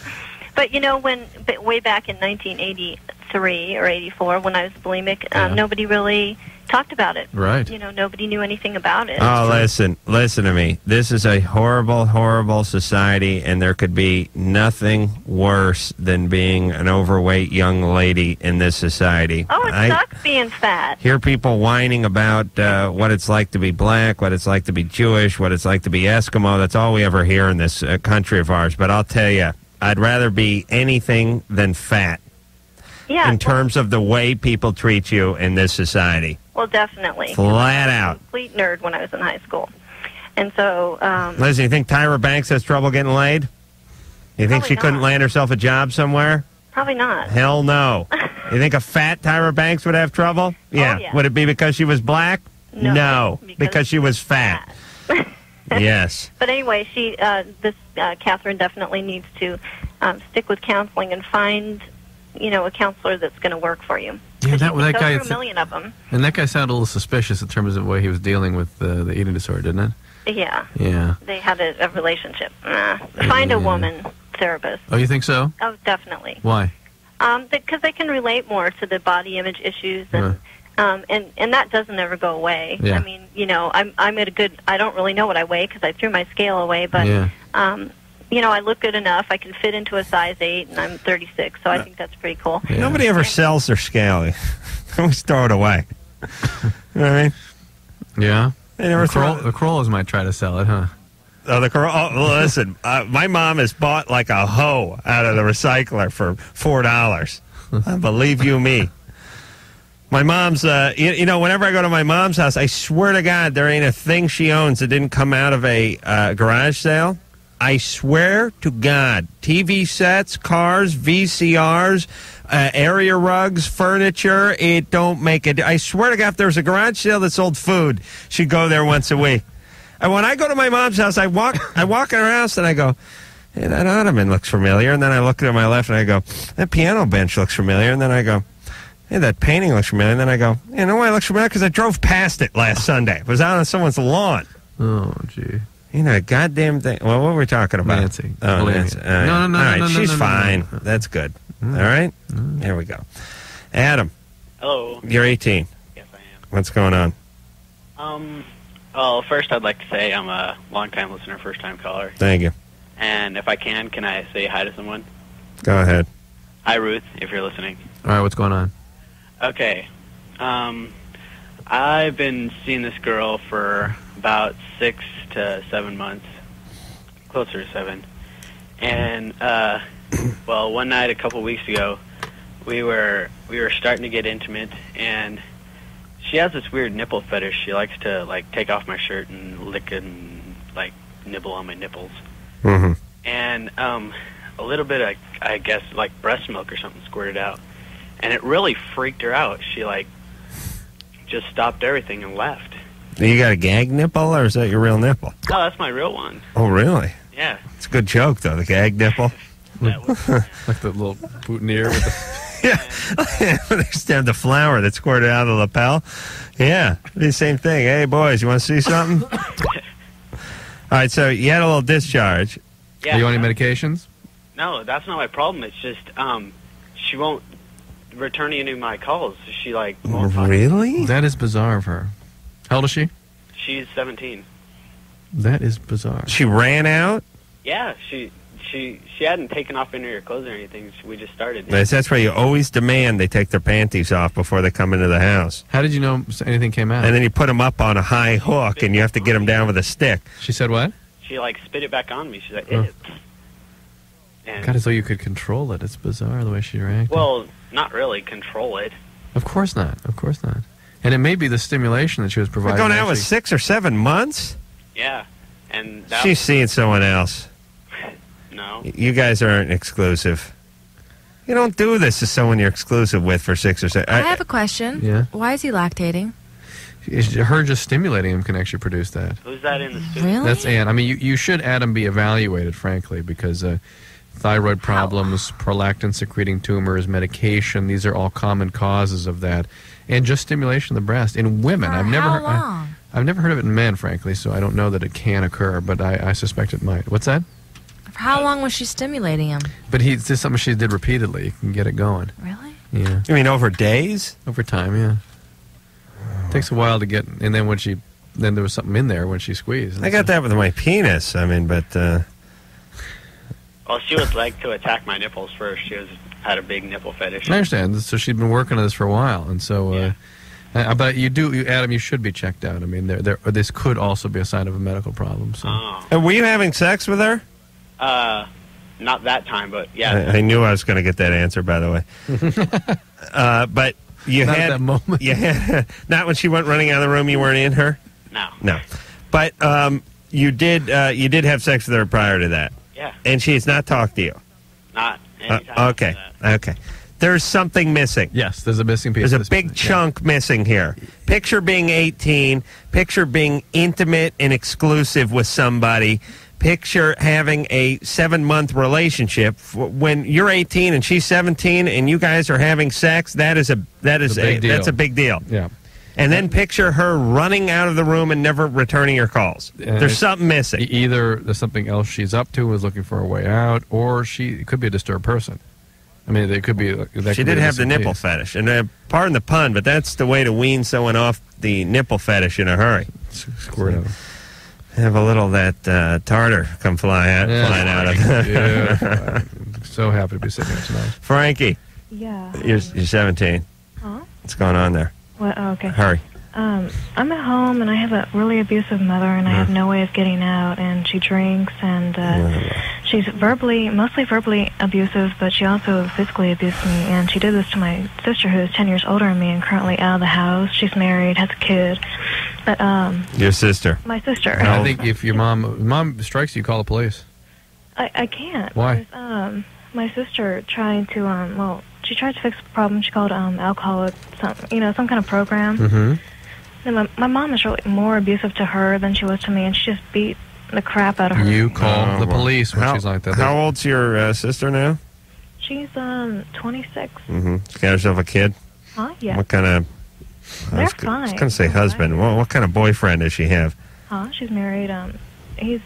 But, way back in 1983 or 84 when I was bulimic, nobody really talked about it. Right. Nobody knew anything about it. Oh, listen to me. This is a horrible, horrible society, and there could be nothing worse than being an overweight young lady in this society. Oh, it sucks being fat. Hear people whining about what it's like to be black, what it's like to be Jewish, what it's like to be Eskimo. That's all we ever hear in this country of ours. But I'll tell you, I'd rather be anything than fat. Yeah. In terms of the way people treat you in this society. Well, definitely. Flat out. Complete nerd when I was in high school. And so... Listen, you think Tyra Banks has trouble getting laid? You think she couldn't land herself a job somewhere? Probably not. Hell no. You think a fat Tyra Banks would have trouble? Yeah. Yeah. Would it be because she was black? No. Because she was fat. Yes. But anyway, Catherine definitely needs to stick with counseling and find... a counselor that's going to work for you. Yeah, that guy. Through a million of them. And that guy sounded a little suspicious in terms of the way he was dealing with the eating disorder, didn't it? Yeah. Yeah. They had a relationship. Find a woman therapist. Oh, you think so? Oh, definitely. Why? Because they can relate more to the body image issues, and that doesn't ever go away. Yeah. I mean, I'm at a good. I don't really know what I weigh because I threw my scale away, but. Yeah. I look good enough. I can fit into a size 8, and I'm 36, so I think that's pretty cool. Yeah. Nobody ever sells their scale. They always throw it away. You know what I mean? Yeah. They never the Corollas might try to sell it, huh? Oh, the Carolla. Oh, listen, my mom has bought like a hoe out of the recycler for $4. Believe you me. My mom's, you know, whenever I go to my mom's house, I swear to God, there ain't a thing she owns that didn't come out of a garage sale. I swear to God, TV sets, cars, VCRs, area rugs, furniture, it don't make it. I swear to God, if there's a garage sale that sold food, she'd go there once a week. And when I go to my mom's house, I walk in her house and I go, hey, that ottoman looks familiar. And then I look to my left and I go, that piano bench looks familiar. And then I go, hey, that painting looks familiar. And then I go, you know why it looks familiar? Because I drove past it last Sunday. It was out on someone's lawn. Oh, gee. You know, goddamn thing. Well, what were we talking about? Nancy. Oh, Nancy. All right. No. All right, no, she's no, fine. No. That's good. All right? There we go. Adam. Hello. You're 18. Yes, I am. What's going on? Well, first I'd like to say I'm a long-time listener, first-time caller. Thank you. And if I can I say hi to someone? Go ahead. Hi, Ruth, if you're listening. All right, what's going on? Okay. I've been seeing this girl for about 6 to 7 months, closer to 7. And, well, one night a couple weeks ago, we were starting to get intimate, and she has this weird nipple fetish. She likes to, like, take off my shirt and lick and, like, nibble on my nipples. Mm-hmm. And a little bit, I guess, like breast milk or something squirted out. And it really freaked her out. She, like, just stopped everything and left. You got a gag nipple, or is that your real nipple? No, that's my real one. Oh, really? Yeah. It's a good joke, though, the gag nipple. That was, like the little boutonniere with the... Yeah. They stabbed the flower that squirted out of the lapel. Yeah. The same thing. Hey, boys, you want to see something? All right, so you had a little discharge. Yeah. Are you on any medications? No, that's not my problem. It's just she won't return any of my calls. She, like, won't talk. Really? That is bizarre of her. How old is she? She's 17. That is bizarre. She ran out? Yeah, she hadn't taken off any of her clothes or anything. We just started. That's why you always demand they take their panties off before they come into the house. How did you know anything came out? And then you put them up on a high hook, and you have to get them down with a stick. She said what? She, like, spit it back on me. She's like, Oh. And, God, as though you could control it. It's bizarre the way she reacted. well, not really control it. Of course not. Of course not. And it may be the stimulation that she was We're providing. going out with 6 or 7 months? Yeah. And that She's seeing someone else. No. You guys aren't exclusive. You don't do this to someone you're exclusive with for 6 or 7. I have a question. Yeah. Why is he lactating? Her just stimulating him can actually produce that. Who's that in the studio? Really? That's Ann. I mean, you should, Adam, be evaluated, frankly, because thyroid problems, prolactin secreting tumors, medication, these are all common causes of that. And just stimulation of the breast. In women, For I've never how heard long? I've never heard of it in men, frankly, so I don't know that it can occur, but I suspect it might. What's that? For how long was she stimulating him? But it's just something she did repeatedly. You can get it going. Really? Yeah. You mean over days? Over time, yeah. Takes a while to get, and then then there was something in there when she squeezed. I got that with my penis. I mean, but Well, she would like to attack my nipples first. She had a big nipple fetish. I understand. So she'd been working on this for a while, and so. But Adam, you should be checked out. I mean, this could also be a sign of a medical problem. So. Were you having sex with her? Not that time, but yeah. I knew I was going to get that answer, by the way. But you Not had at that moment. You had, not when she went running out of the room. You weren't in her. No. But you did have sex with her prior to that. Yeah. And she has not talked to you. Not anytime. Okay. Okay. There's something missing. Yes, there's a missing piece. There's a big chunk missing here. Picture being 18. Picture being intimate and exclusive with somebody. Picture having a 7-month relationship. When you're 18 and she's 17 and you guys are having sex, that's a big deal. Yeah. And then picture her running out of the room and never returning your calls. There's something missing. Either there's something else she's up to, is looking for a way out, or she could be a disturbed person. I mean, it could be. She did have the nipple fetish, and pardon the pun, but that's the way to wean someone off the nipple fetish in a hurry. Squirt out. Have a little of that tartar come flying out of it. Yeah. So happy to be sitting here tonight. Frankie. Yeah. You're 17. Huh? What's going on there? Well, okay. Hurry. I'm at home, and I have a really abusive mother, and I have no way of getting out, and she drinks, and she's mostly verbally abusive, but she also physically abused me, and she did this to my sister, who is 10 years older than me and currently out of the house. She's married, has a kid. But your sister? My sister. I think if your mom strikes you, call the police. I can't. Why? Because, my sister tried to, she tried to fix the problem. She called alcoholic, some kind of program. Mm-hmm. And my mom is really more abusive to her than she was to me, and she just beat the crap out of her. You call the police when she's like that. How old's your sister now? She's 26. Mm-hmm. She got herself a kid? Huh? Yeah. What kind of... They're fine. I was going to say husband. What kind of boyfriend does she have? Huh? She's married. He's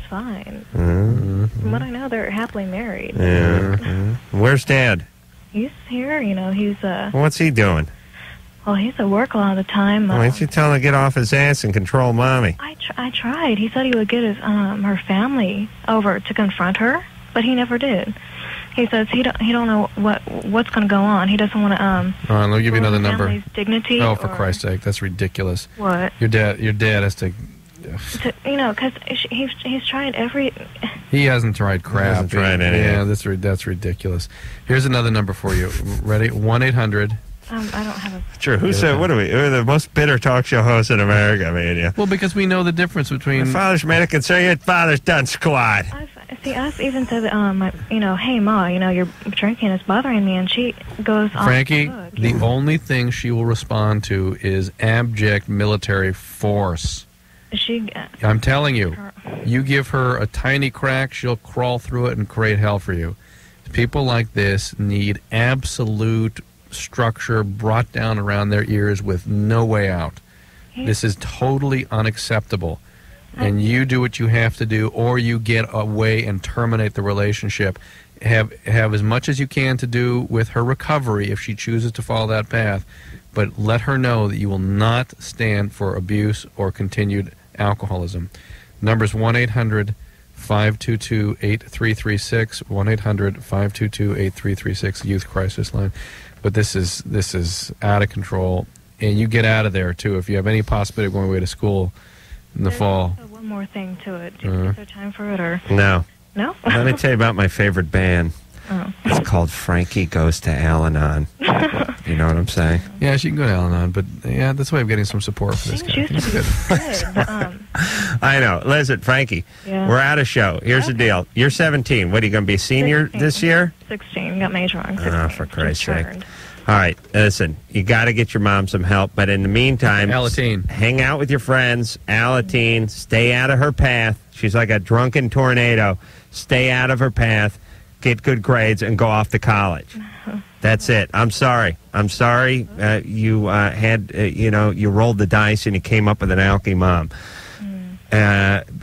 fine. Mm-hmm. From what I know, they're happily married. Yeah. Mm-hmm. Where's Dad? He's here. He's What's he doing? Well, he's at work a lot of the time. Why don't you tell him to get off his ass and control Mommy? I tried. He said he would get his her family over to confront her, but he never did. He says he don't know what's going to go on. He doesn't want to All right, let me give you another number. Family's dignity. Oh, for Christ's sake, that's ridiculous. What? Your dad has to. Because he's tried every. He hasn't tried crap. He hasn't tried anything. Yeah, that's ridiculous. Here's another number for you. Ready? 1-800. I don't have a... Sure. Who said, what are we? We're the most bitter talk show hosts in America, man. Yeah. Well, because we know the difference between... Your father's made a concern, your father's done squat. I've even said that, hey, Ma, you're drinking, it's bothering me, and she goes on... Frankie, the only thing she will respond to is abject military force. I'm telling you, you give her a tiny crack, she'll crawl through it and create hell for you. People like this need absolute structure brought down around their ears with no way out. This is totally unacceptable. And you do what you have to do, or you get away and terminate the relationship. Have as much as you can to do with her recovery if she chooses to follow that path, but let her know that you will not stand for abuse or continued alcoholism. Number's 1-800-522-8336, 1-800-522-8336, Youth Crisis Line. But this is out of control, and you get out of there too if you have any possibility of going away to school in the fall. One more thing to it. Is there time for it or no? No. Let me tell you about my favorite band. Oh. It's called Frankie Goes to Al-Anon. You know what I'm saying? Yeah, she can go to Al-Anon, but yeah, that's a way of getting some support for this guy. It's good. I know. Listen, Frankie, we're out of show. Here's the deal. You're 17. What, are you going to be a senior 16. this year? 16. Got my age wrong. 16. Oh, for Christ's sake. All right, listen, you got to get your mom some help, but in the meantime, Alateen. Hang out with your friends, Alateen, stay out of her path. She's like a drunken tornado. Stay out of her path, get good grades, and go off to college. That's it. I'm sorry. You you rolled the dice and you came up with an alky mom.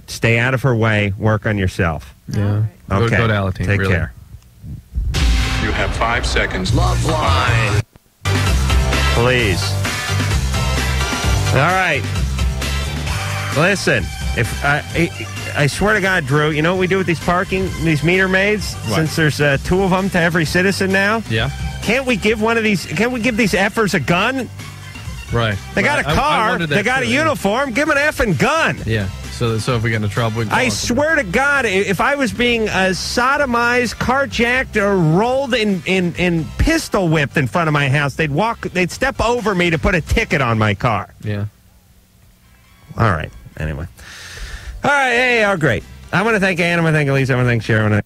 Stay out of her way. Work on yourself. Yeah. Okay. Go to Alateen. Take really. care. You have 5 seconds. Loveline. Please. All right. Listen, if I swear to God, Drew, you know what we do with these meter maids? What? Since there's 2 of them to every citizen now? Yeah. Can't we give these effers a gun? Right. They got a car. They got a uniform. Give them an effing gun. Yeah. So if we get into trouble, we can I swear to God, if I was being sodomized, carjacked, or rolled in pistol whipped in front of my house, they'd step over me to put a ticket on my car. Yeah. All right. Anyway. All right. Hey, great. I want to thank Ann. I want to thank Elise. I want to thank Sharon.